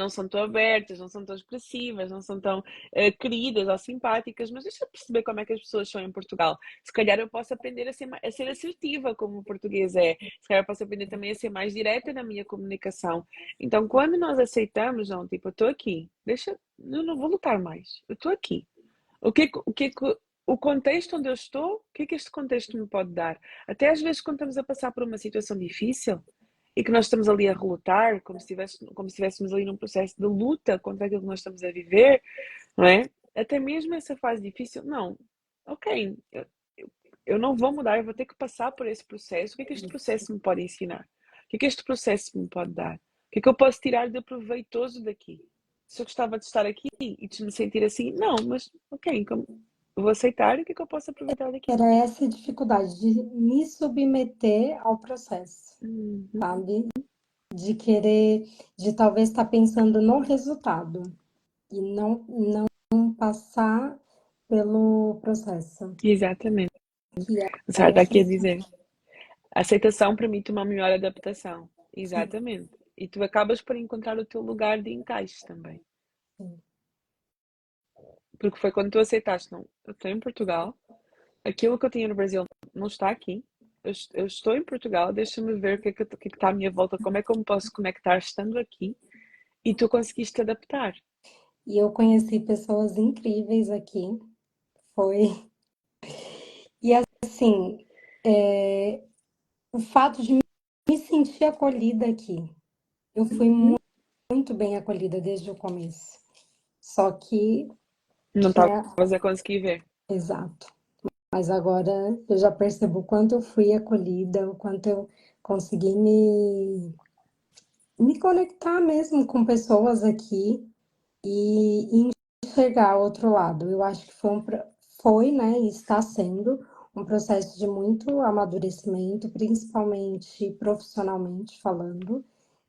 são tão abertas, não são tão expressivas, não são tão queridas ou simpáticas, mas deixa eu perceber como é que as pessoas são em Portugal. Se calhar eu posso aprender a ser assertiva como o português é. Se calhar eu posso aprender também a ser mais direta na minha comunicação. Então, quando nós aceitamos, não, tipo, eu estou aqui, eu não vou lutar mais, eu estou aqui. O que é que o contexto onde eu estou, o que é que este contexto me pode dar? Até às vezes quando estamos a passar por uma situação difícil e que nós estamos ali a relutar, como se estivéssemos ali num processo de luta contra aquilo que nós estamos a viver, não é? Até mesmo essa fase difícil, não, ok, eu não vou mudar, eu vou ter que passar por esse processo. O que é que este processo me pode ensinar? O que é que este processo me pode dar? O que é que eu posso tirar de proveitoso daqui? Se eu gostava de estar aqui e de me sentir assim, não, mas ok, eu vou aceitar e o que é que eu posso aproveitar daqui? Era essa dificuldade de me submeter ao processo, Uhum. sabe? De querer, de talvez estar pensando no resultado e não passar pelo processo, Exatamente. que é A Sara está aqui a difícil. dizer. A aceitação permite uma melhor adaptação. Sim, Exatamente. E tu acabas por encontrar o teu lugar de encaixe também. sim. Porque foi quando tu aceitaste, não, eu estou em Portugal, aquilo que eu tinha no Brasil não está aqui. Eu estou em Portugal, deixa-me ver o que é que está à minha volta, como é que eu me posso conectar estando aqui e tu conseguiste adaptar. E eu conheci pessoas incríveis aqui. Foi. E assim, o fato de me sentir acolhida aqui. Eu fui Uhum. muito bem acolhida desde o começo. Só que Não tinha, estavas a conseguir ver. exato. Mas agora eu já percebo o quanto eu fui acolhida, o quanto eu consegui me conectar mesmo com pessoas aqui e enxergar outro lado. Eu acho que foi, né, e está sendo um processo de muito amadurecimento, principalmente profissionalmente falando,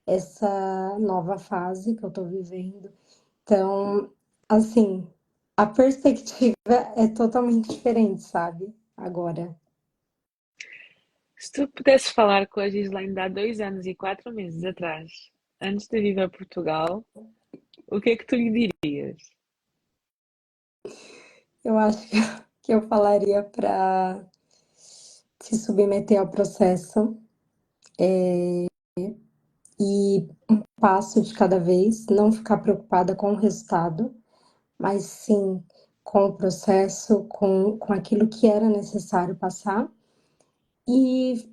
essa nova fase que eu estou vivendo. Então, assim, a perspectiva é totalmente diferente, sabe? Agora. Se tu pudesses falar com a Gislaine de há 2 anos e 4 meses atrás, antes de vir a Portugal, o que é que tu lhe dirias? Eu acho que eu falaria para se submeter ao processo e um passo de cada vez, não ficar preocupada com o resultado, mas sim com o processo, com aquilo que era necessário passar. E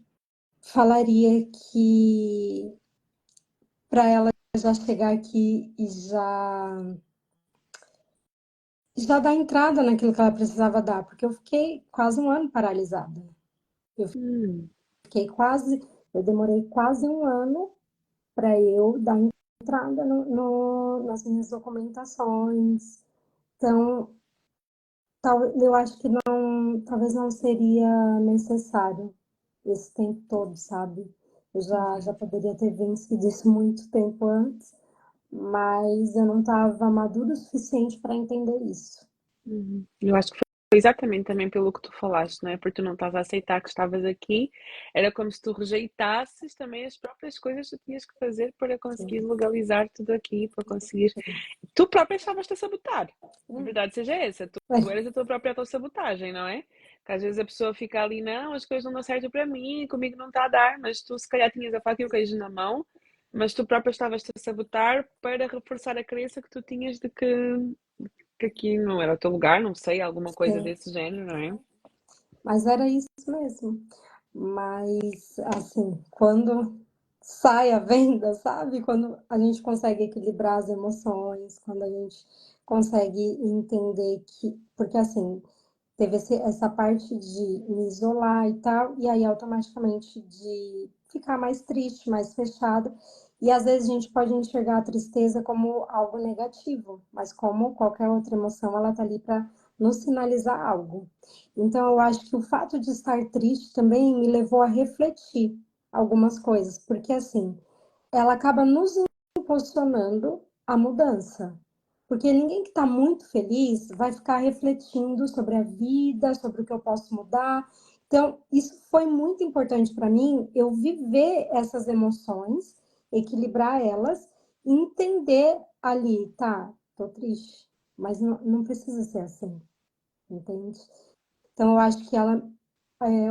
falaria que para ela já chegar aqui e já dar entrada naquilo que ela precisava dar, porque eu fiquei quase um ano paralisada. Eu Hum, fiquei quase, eu demorei quase um ano para eu dar entrada nas minhas documentações. Então, eu acho que não, talvez não seria necessário esse tempo todo, sabe? Eu já poderia ter vencido isso muito tempo antes, mas eu não estava madura o suficiente para entender isso. uhum. Eu acho que foi exatamente também pelo que tu falaste, não é? Porque tu não estás a aceitar que estavas aqui, era como se tu rejeitasses também as próprias coisas que tu tinhas que fazer para conseguir Sim, legalizar tudo aqui, para conseguir. sim. Tu própria estavas-te a sabotar. A É, verdade seja essa, tu eras a tua própria autossabotagem, não é? Que às vezes a pessoa fica ali, não, as coisas não dão certo para mim, comigo não está a dar, mas tu se calhar tinhas a faca e o queijo na mão, mas tu própria estavas-te a sabotar para reforçar a crença que tu tinhas de que aqui não era o teu lugar, não sei, alguma coisa sim. desse género, não é? Mas era isso mesmo. Mas, assim, quando sai a venda, sabe? Quando a gente consegue equilibrar as emoções, quando a gente consegue entender que. Porque, assim, teve essa parte de me isolar e tal, e aí automaticamente de ficar mais triste, mais fechada. E às vezes a gente pode enxergar a tristeza como algo negativo, mas como qualquer outra emoção, ela tá ali para nos sinalizar algo. Então eu acho que o fato de estar triste também me levou a refletir algumas coisas, porque assim, ela acaba nos impulsionando a mudança. Porque ninguém que está muito feliz vai ficar refletindo sobre a vida, sobre o que eu posso mudar. Então, isso foi muito importante para mim, eu viver essas emoções, equilibrar elas, e entender ali, tá, tô triste, mas não precisa ser assim, entende? Então, eu acho que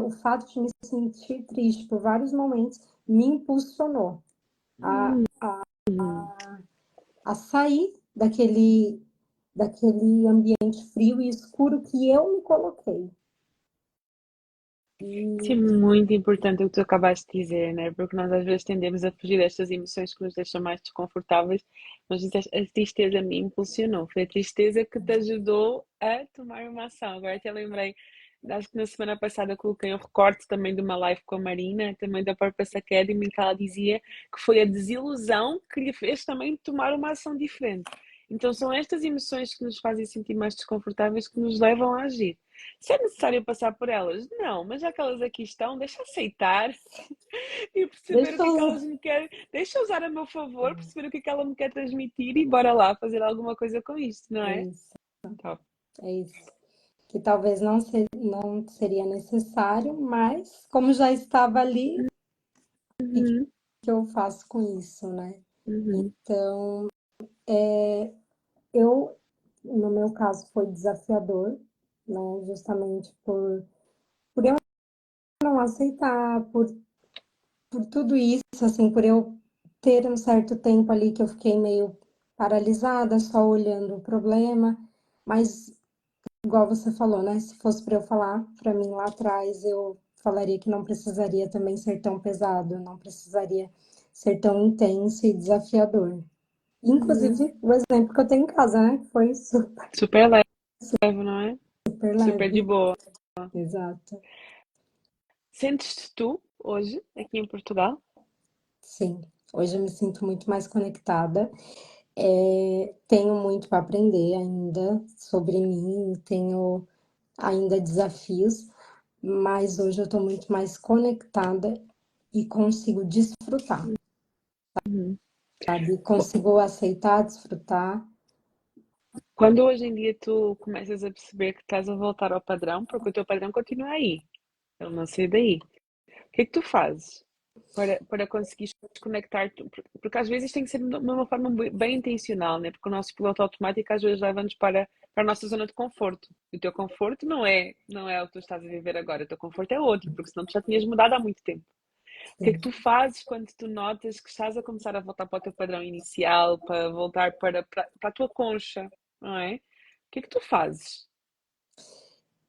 o fato de me sentir triste por vários momentos me impulsionou a, Hum, a sair daquele daquele ambiente frio e escuro que eu me coloquei. Isso é E muito importante o que tu acabaste de dizer, né? Porque nós às vezes tendemos a fugir destas emoções que nos deixam mais desconfortáveis, mas disseste, a tristeza me impulsionou. Foi a tristeza que te ajudou a tomar uma ação. Agora até lembrei, acho que na semana passada coloquei um recorte também de uma live com a Marina, também da Purpose Academy, que ela dizia que foi a desilusão que lhe fez também tomar uma ação diferente. Então são estas emoções que nos fazem sentir mais desconfortáveis que nos levam a agir. Se é necessário passar por elas, não, mas já que elas aqui estão, deixa aceitar e perceber o deixa que é que eu... elas me querem, deixa usar a meu favor, perceber o que é que ela me quer transmitir e bora lá fazer alguma coisa com isto, não É é? isso, Top. é isso. Que talvez não seria necessário, mas como já estava ali, e Uhum, que eu faço com isso, né? uhum, Então, eu, no meu caso, foi desafiador, né? Justamente por eu não aceitar, por tudo isso, assim, por eu ter um certo tempo ali que eu fiquei meio paralisada, só olhando o problema, mas igual você falou, né? Se fosse para eu falar para mim lá atrás, eu falaria que não precisaria também ser tão pesado, não precisaria ser tão intenso e desafiador. uhum. Inclusive, o exemplo que eu tenho em casa, né? Foi super, Super leve, não é? super Super de leve. boa. Exato. Sentes-te tu hoje, aqui em Portugal? Sim. Hoje eu me sinto muito mais conectada. Tenho muito para aprender ainda sobre mim, tenho ainda desafios, mas hoje eu estou muito mais conectada e consigo desfrutar, Uhum. sabe? Consigo aceitar, desfrutar. Quando hoje em dia tu começas a perceber que estás a voltar ao padrão, porque o teu padrão continua aí, ele não sai daí. O que é que tu fazes para conseguires conectar? Porque às vezes isto tem que ser de uma forma bem intencional, né? Porque o nosso piloto automático às vezes leva-nos para a nossa zona de conforto. O teu conforto não é o que tu estás a viver agora, o teu conforto é outro, porque senão tu já tinhas mudado há muito tempo. O que é que Sim. tu fazes quando tu notas que estás a começar a voltar para o teu padrão inicial, para voltar para a tua concha, não é? O que é que tu fazes?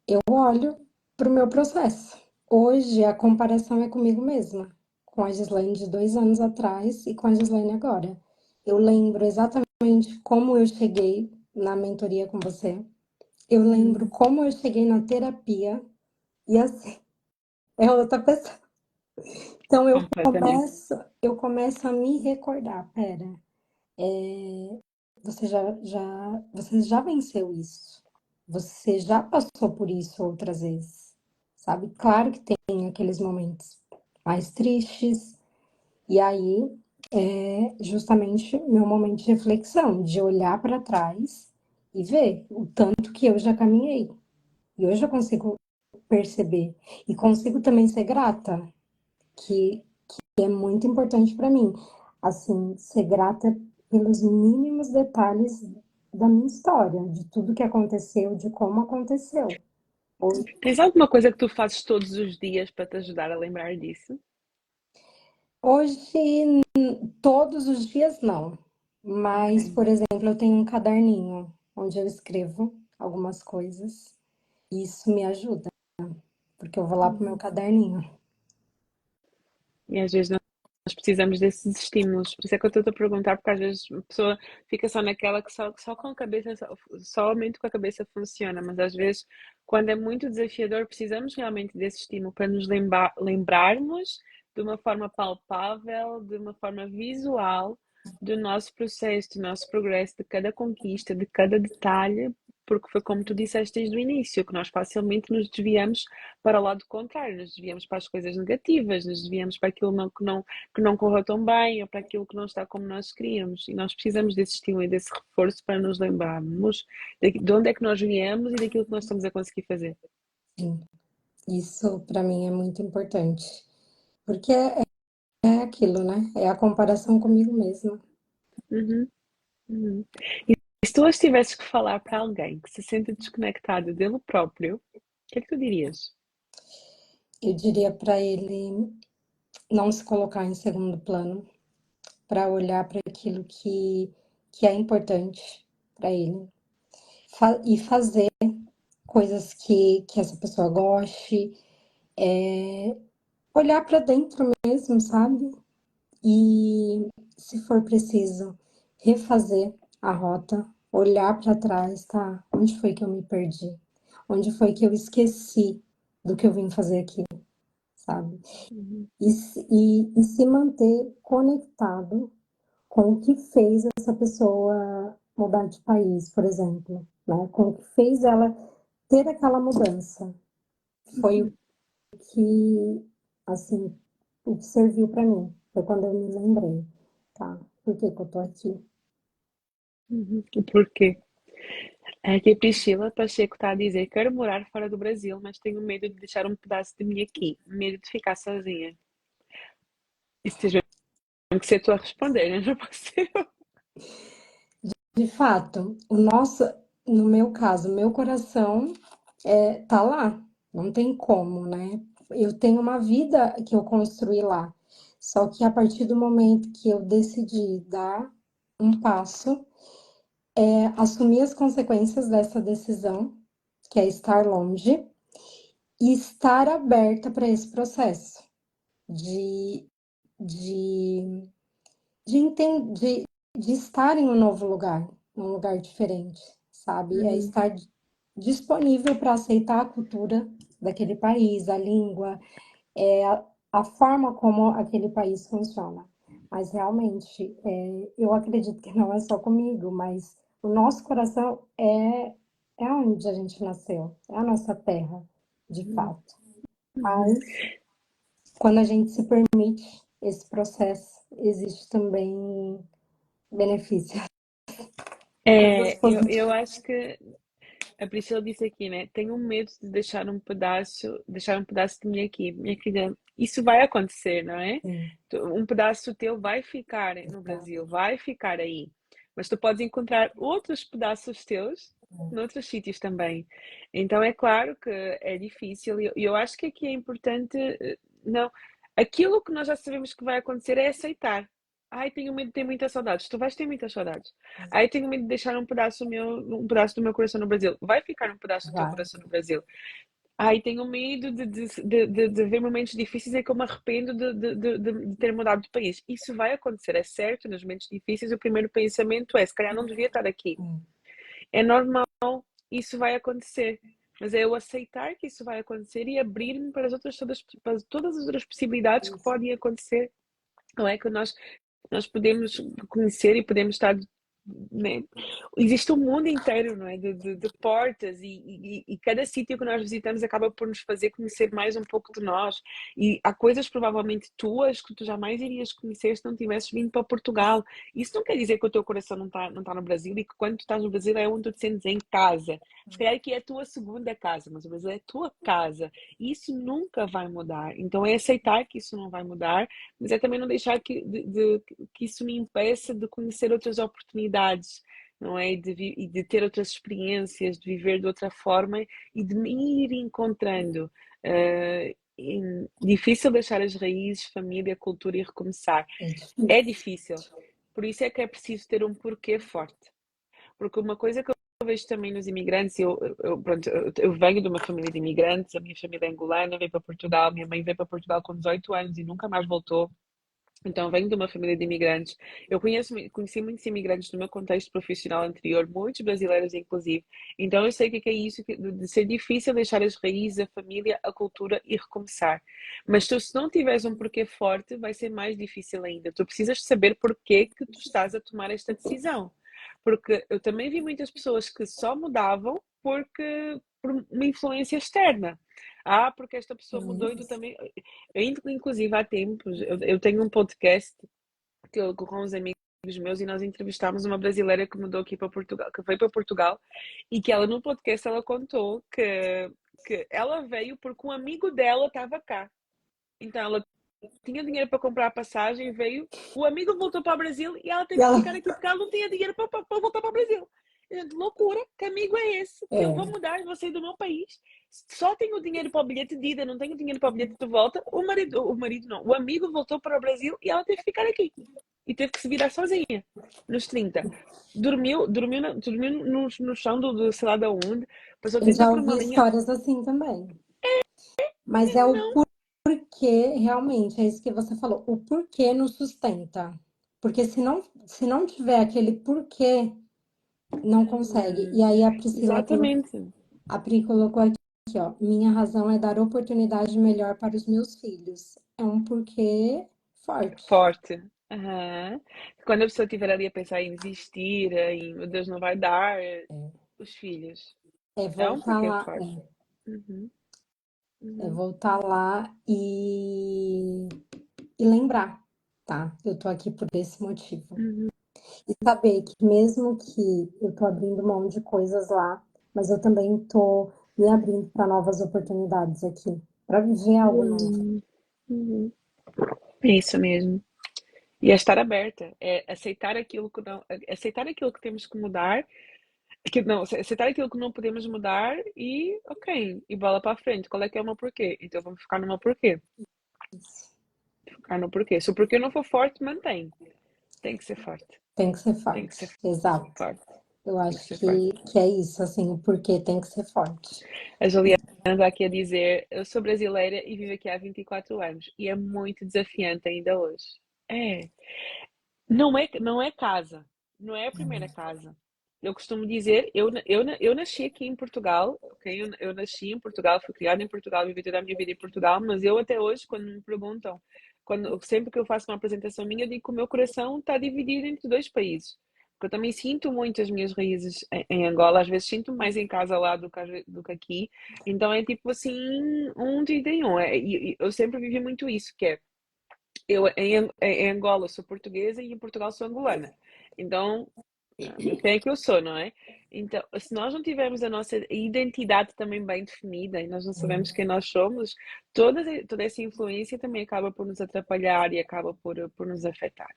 Eu olho para o meu processo. Hoje a comparação é comigo mesma, com a Gislaine de 2 anos atrás e com a Gislaine agora. Eu lembro exatamente como eu cheguei na mentoria com você. Eu Uhum. lembro como eu cheguei na terapia e assim, é outra pessoa. Então Completamente. eu começo a me recordar, pera, você já venceu isso. Você já passou por isso outras vezes, sabe? Claro que tem aqueles momentos mais tristes, e aí é justamente meu momento de reflexão, de olhar para trás e ver o tanto que eu já caminhei. E hoje eu consigo perceber e consigo também ser grata, que é muito importante para mim. Assim, ser grata pelos mínimos detalhes da minha história, de tudo que aconteceu, de como aconteceu. Tens alguma coisa que tu fazes todos os dias para te ajudar a lembrar disso? Hoje, todos os dias não, mas, Ok. por exemplo, eu tenho um caderninho onde eu escrevo algumas coisas e isso me ajuda, porque eu vou lá pro meu Uhum. caderninho. E às vezes nós precisamos desses estímulos. Por isso é que eu estou a perguntar, porque às vezes a pessoa fica só naquela que só com a cabeça, somente com a cabeça funciona, mas às vezes, quando é muito desafiador, precisamos realmente desse estímulo para nos lembrarmos de uma forma palpável, de uma forma visual, do nosso processo, do nosso progresso, de cada conquista, de cada detalhe, porque foi como tu disseste desde o início, que nós facilmente nos desviamos para o lado contrário, nos desviamos para as coisas negativas, nos desviamos para aquilo que não correu tão bem ou para aquilo que não está como nós queríamos. E nós precisamos desse estímulo e desse reforço para nos lembrarmos de onde é que nós viemos e daquilo que nós estamos a conseguir fazer. Sim, isso para mim é muito importante, porque é aquilo, né? É a comparação comigo mesma. Uhum, uhum. E se tu hoje tivesses que falar para alguém que se sente desconectado dele próprio, o que é que tu dirias? Eu diria para ele não se colocar em segundo plano, para olhar para aquilo que é importante para ele. e fazer coisas que essa pessoa goste, olhar para dentro mesmo, sabe? E, se for preciso, refazer a rota, olhar para trás, tá? Onde foi que eu me perdi? Onde foi que eu esqueci do que eu vim fazer aqui, sabe? Uhum. E se manter conectado com o que fez essa pessoa mudar de país, por exemplo, né? Com o que fez ela ter aquela mudança. Foi o Uhum. que, assim, o que serviu para mim. Foi quando eu me lembrei, tá? Por que que eu tô aqui? Uhum. O porquê? Aqui a Priscila Pacheco está a dizer: quero morar fora do Brasil, mas tenho medo de deixar um pedaço de mim aqui, medo de ficar sozinha. Isso tens mesmo que ser tu a responder, né? Não posso ser eu. De fato, o nosso, no meu caso, meu coração tá lá, não tem como, né? Eu tenho uma vida que eu construí lá. Só que a partir do momento que eu decidi dar um passo, assumir as consequências dessa decisão, que é estar longe, e estar aberta para esse processo de, de, de, de estar em um novo lugar, um lugar diferente, sabe? É Uhum. estar disponível para aceitar a cultura daquele país, a língua, a forma como aquele país funciona. Mas realmente, eu acredito que não é só comigo, mas o nosso coração é onde a gente nasceu, é a nossa terra, de fato. Uhum. Mas quando a gente se permite esse processo, existe também benefício. Coisas Eu positivas. acho que a Priscila disse aqui, né? Tenho medo de deixar um pedaço de mim aqui. Minha filha, isso vai acontecer, não é? Sim, Um pedaço teu vai ficar no Brasil, vai ficar aí. Mas tu podes encontrar outros pedaços teus noutros sítios também. Então é claro que é difícil e eu acho que aqui é importante, não, aquilo que nós já sabemos que vai acontecer é aceitar. Ai, tenho medo de ter muitas saudades. Tu vais ter muitas saudades. Aí tenho medo de deixar um pedaço do meu coração no Brasil. Vai ficar um pedaço do teu vai. coração no Brasil. Aí tenho medo de ver momentos difíceis e que eu me arrependo de ter mudado de país. Isso vai acontecer, é certo. Nos momentos difíceis, o primeiro pensamento é: se calhar não devia estar aqui. É normal, isso vai acontecer. Mas é eu aceitar que isso vai acontecer e abrir-me para todas as outras possibilidades que Isso, podem acontecer. Não é que nós podemos conhecer e podemos estar, né? Existe um mundo inteiro, não é? De portas e cada sítio que nós visitamos acaba por nos fazer conhecer mais um pouco de nós. E há coisas provavelmente tuas que tu jamais irias conhecer se não tivesses vindo para Portugal. Isso não quer dizer que o teu coração não tá no Brasil e que quando tu estás no Brasil é onde tu te sentes em casa. Se calhar aqui é a tua segunda casa, mas o Brasil é a tua casa. E isso nunca vai mudar. Então é aceitar que isso não vai mudar, mas é também não deixar que isso me impeça de conhecer outras oportunidades, não é? E de ter outras experiências, de viver de outra forma e de me ir encontrando. Difícil deixar as raízes, família, cultura e recomeçar. é É difícil. difícil. Por isso é que é preciso ter um porquê forte. Porque uma coisa que eu vejo também nos imigrantes, pronto, eu venho de uma família de imigrantes, a minha família é angolana, veio para Portugal, minha mãe veio para Portugal com 18 anos e nunca mais voltou. Então, venho de uma família de imigrantes. Conheci muitos imigrantes no meu contexto profissional anterior, muitos brasileiros, inclusive. Então, eu sei o que é isso, de ser difícil deixar as raízes, a família, a cultura e recomeçar. Mas tu, se não tiveres um porquê forte, vai ser mais difícil ainda. Tu precisas saber porquê que tu estás a tomar esta decisão. Porque eu também vi muitas pessoas que só mudavam por uma influência externa. Ah, porque esta pessoa mudou e tu Isso. também. Inclusive, há tempos, eu tenho um podcast com uns amigos meus e nós entrevistámos uma brasileira que mudou aqui para Portugal, que veio para Portugal e que ela no podcast ela contou que ela veio porque um amigo dela estava cá. Então ela tinha dinheiro para comprar a passagem, veio, o amigo voltou para o Brasil e ela E teve que ela, ficar aqui porque ela não tinha dinheiro para voltar para o Brasil. loucura, que amigo é esse? Que eu É, vou mudar, vou sair do meu país. Só tenho dinheiro para o bilhete de ida, não tenho dinheiro para o bilhete de volta. O marido não, o amigo voltou para o Brasil e ela teve que ficar aqui. E teve que se virar sozinha, nos 30. Dormiu no chão do sei lá de onde, passou eu 30 já por uma ouvi linha. histórias assim também. Mas é o Não, porquê, realmente, é isso que você falou. O porquê nos sustenta. Porque se não tiver aquele porquê, não consegue. E aí a Priscila tem, exatamente. a Pri colocou aqui, ó. Minha razão é dar oportunidade melhor para os meus filhos. É um porquê forte. Forte. Aham. Quando a pessoa estiver ali a pensar em desistir, em meu Deus, não vai dar, os filhos. É É um voltar porquê lá, forte. Uhum, é uhum, voltar lá e lembrar, tá? Eu tô aqui por esse motivo. uhum. E saber que mesmo que eu tô abrindo mão de coisas lá, mas eu também tô me abrindo para novas oportunidades aqui, para viver algo novo. Uhum, uhum. É isso mesmo. E é estar aberta, é aceitar aquilo que não, aceitar aquilo que temos que mudar, que não, aceitar aquilo que não podemos mudar e, ok, e bola para a frente. Qual é que é o meu porquê? Então vamos ficar no meu porquê. Ficar no porquê. Se o porquê não for forte, mantém. Tem que ser forte. Tem que ser Tem que ser forte, exato. forte. Eu Tem que acho ser forte. que é isso, assim, o porquê tem que ser forte. A Juliana anda aqui a dizer: eu sou brasileira e vivo aqui há 24 anos e é muito desafiante ainda hoje. É, não é casa, não é a primeira casa. Eu costumo dizer: eu nasci aqui em Portugal, ok? Eu nasci em Portugal, fui criada em Portugal, vivi toda a minha vida em Portugal, mas eu até hoje, quando me perguntam, sempre que eu faço uma apresentação minha, eu digo que o meu coração está dividido entre dois países. Porque eu também sinto muito as minhas raízes em Angola, às vezes sinto mais em casa lá do que aqui. Então é tipo assim, um de um. E eu sempre vivi muito isso, que é eu em Angola sou portuguesa e em Portugal sou angolana. Então, quem é que eu sou, não é? Então, se nós não tivermos a nossa identidade também bem definida e nós não sabemos quem nós somos, toda essa influência também acaba por nos atrapalhar e acaba por nos afetar.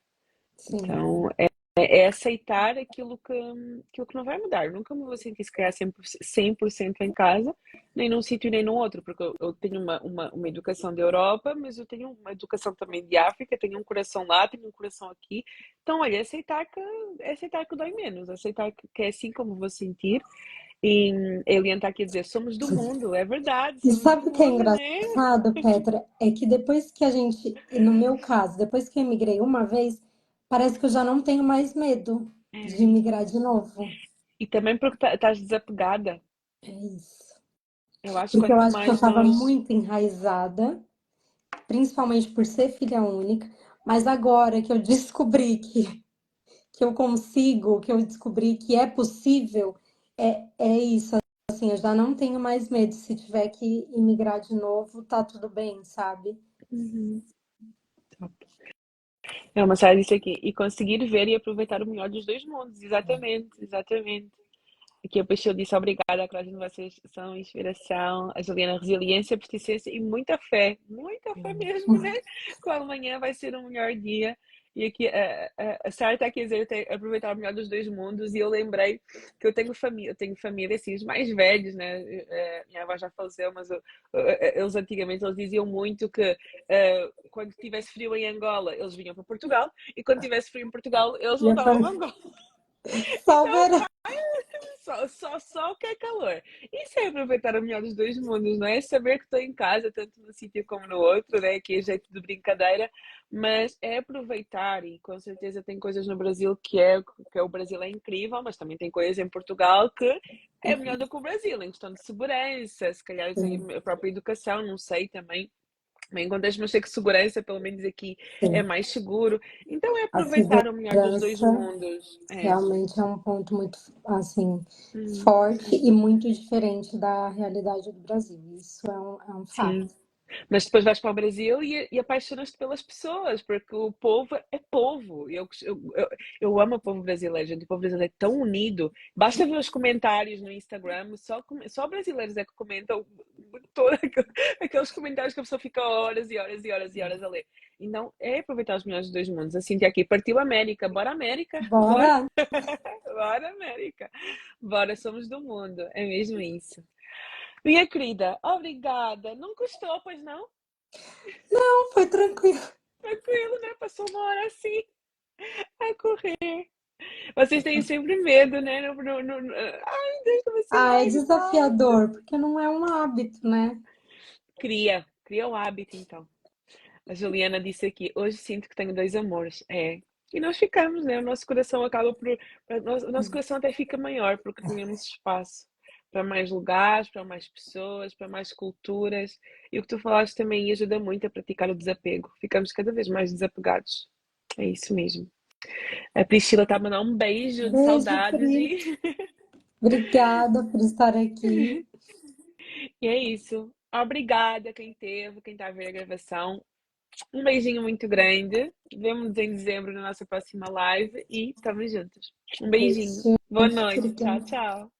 Sim, Então, é aceitar aquilo que não vai mudar. Nunca me vou sentir, se calhar, 100% em casa, nem num sítio nem no outro, porque eu tenho uma educação da Europa, mas eu tenho uma educação também de África, tenho um coração lá, tenho um coração aqui. Então, olha, é aceitar que dói menos, aceitar que é assim como vou sentir. E a Eliane está aqui a dizer: somos do mundo, é verdade, e somos do sabe o que é mundo, né? engraçado, Petra? É que depois que a gente, e no meu caso, depois que eu imigrei uma vez, parece que eu já não tenho mais medo de É. imigrar de novo. E também porque estás desapegada. É isso. Eu acho que Porque eu quanto acho que eu mais estava nós. muito enraizada, principalmente por ser filha única, mas agora que eu descobri que eu consigo, que eu descobri que é possível, é isso. Assim, eu já não tenho mais medo. Se tiver que imigrar de novo, tá tudo bem, sabe? Uhum. É uma série disso aqui. E conseguir ver e aproveitar o melhor dos dois mundos. Exatamente, exatamente. Aqui a Paixão disse obrigada, a coragem, vocês são inspiração. A Juliana, resiliência, persistência e muita fé. Muita fé mesmo, né? Que o amanhã vai ser um melhor dia. E aqui a Sarah está aqui a dizer aproveitar o melhor dos dois mundos. E eu lembrei que eu tenho família assim, os mais velhos, né? Minha avó já faleceu, mas eles antigamente eles diziam muito que quando tivesse frio em Angola, eles vinham para Portugal, e quando tivesse frio em Portugal, eles E eu voltavam falei, a Angola. só o Então, verão. só o que é calor. Isso é aproveitar o melhor dos dois mundos, não é? Saber que estou em casa, tanto num sítio como no outro, né? Que é jeito de brincadeira, mas é aproveitar e com certeza tem coisas no Brasil que o Brasil é incrível, mas também tem coisas em Portugal que é melhor do que o Brasil, em questão de segurança, se calhar a própria educação, não sei também. Bem, quando mas sei que segurança, pelo menos aqui, é Sim, mais seguro. Então é a aproveitar o melhor dos dois segurança mundos. É. realmente é um ponto muito, assim, Hum, forte e muito diferente da realidade do Brasil. Isso é um sim. fato. Mas depois vais para o Brasil e apaixonas-te pelas pessoas, porque o povo é povo. Eu amo o povo brasileiro, gente. O povo brasileiro é tão unido. Basta ver os comentários no Instagram, só brasileiros é que comentam. aqueles comentários que a pessoa fica horas e horas e horas e horas a ler. Então, é aproveitar os melhores dos dois mundos. A Cintia aqui partiu América. Bora América! Bora! Bora! Bora América! Bora, somos do mundo. É mesmo isso. Minha querida, obrigada. Não custou, pois não? Não, foi tranquilo. Tranquilo, né? Passou uma hora assim, a correr. Vocês têm sempre medo, né? Ai, Deus, como vai ser Ah, é mais rápido. desafiador, porque não é um hábito, né? Cria o hábito, então. A Juliana disse aqui, hoje sinto que tenho dois amores. É. E nós ficamos, né? O nosso coração acaba por. O nosso coração até fica maior, porque ganhamos espaço para mais lugares, para mais pessoas, para mais culturas. E o que tu falaste também ajuda muito a praticar o desapego. Ficamos cada vez mais desapegados. É isso mesmo. A Priscila está a mandar um beijo de Beijo, saudades Pri. Obrigada por estar aqui. e é isso. Obrigada quem teve, quem está a ver a gravação. Um beijinho muito grande. Vemo-nos em dezembro na nossa próxima live e estamos juntos. Um beijinho. Beijo. Boa noite. Tchau, Obrigada. tchau.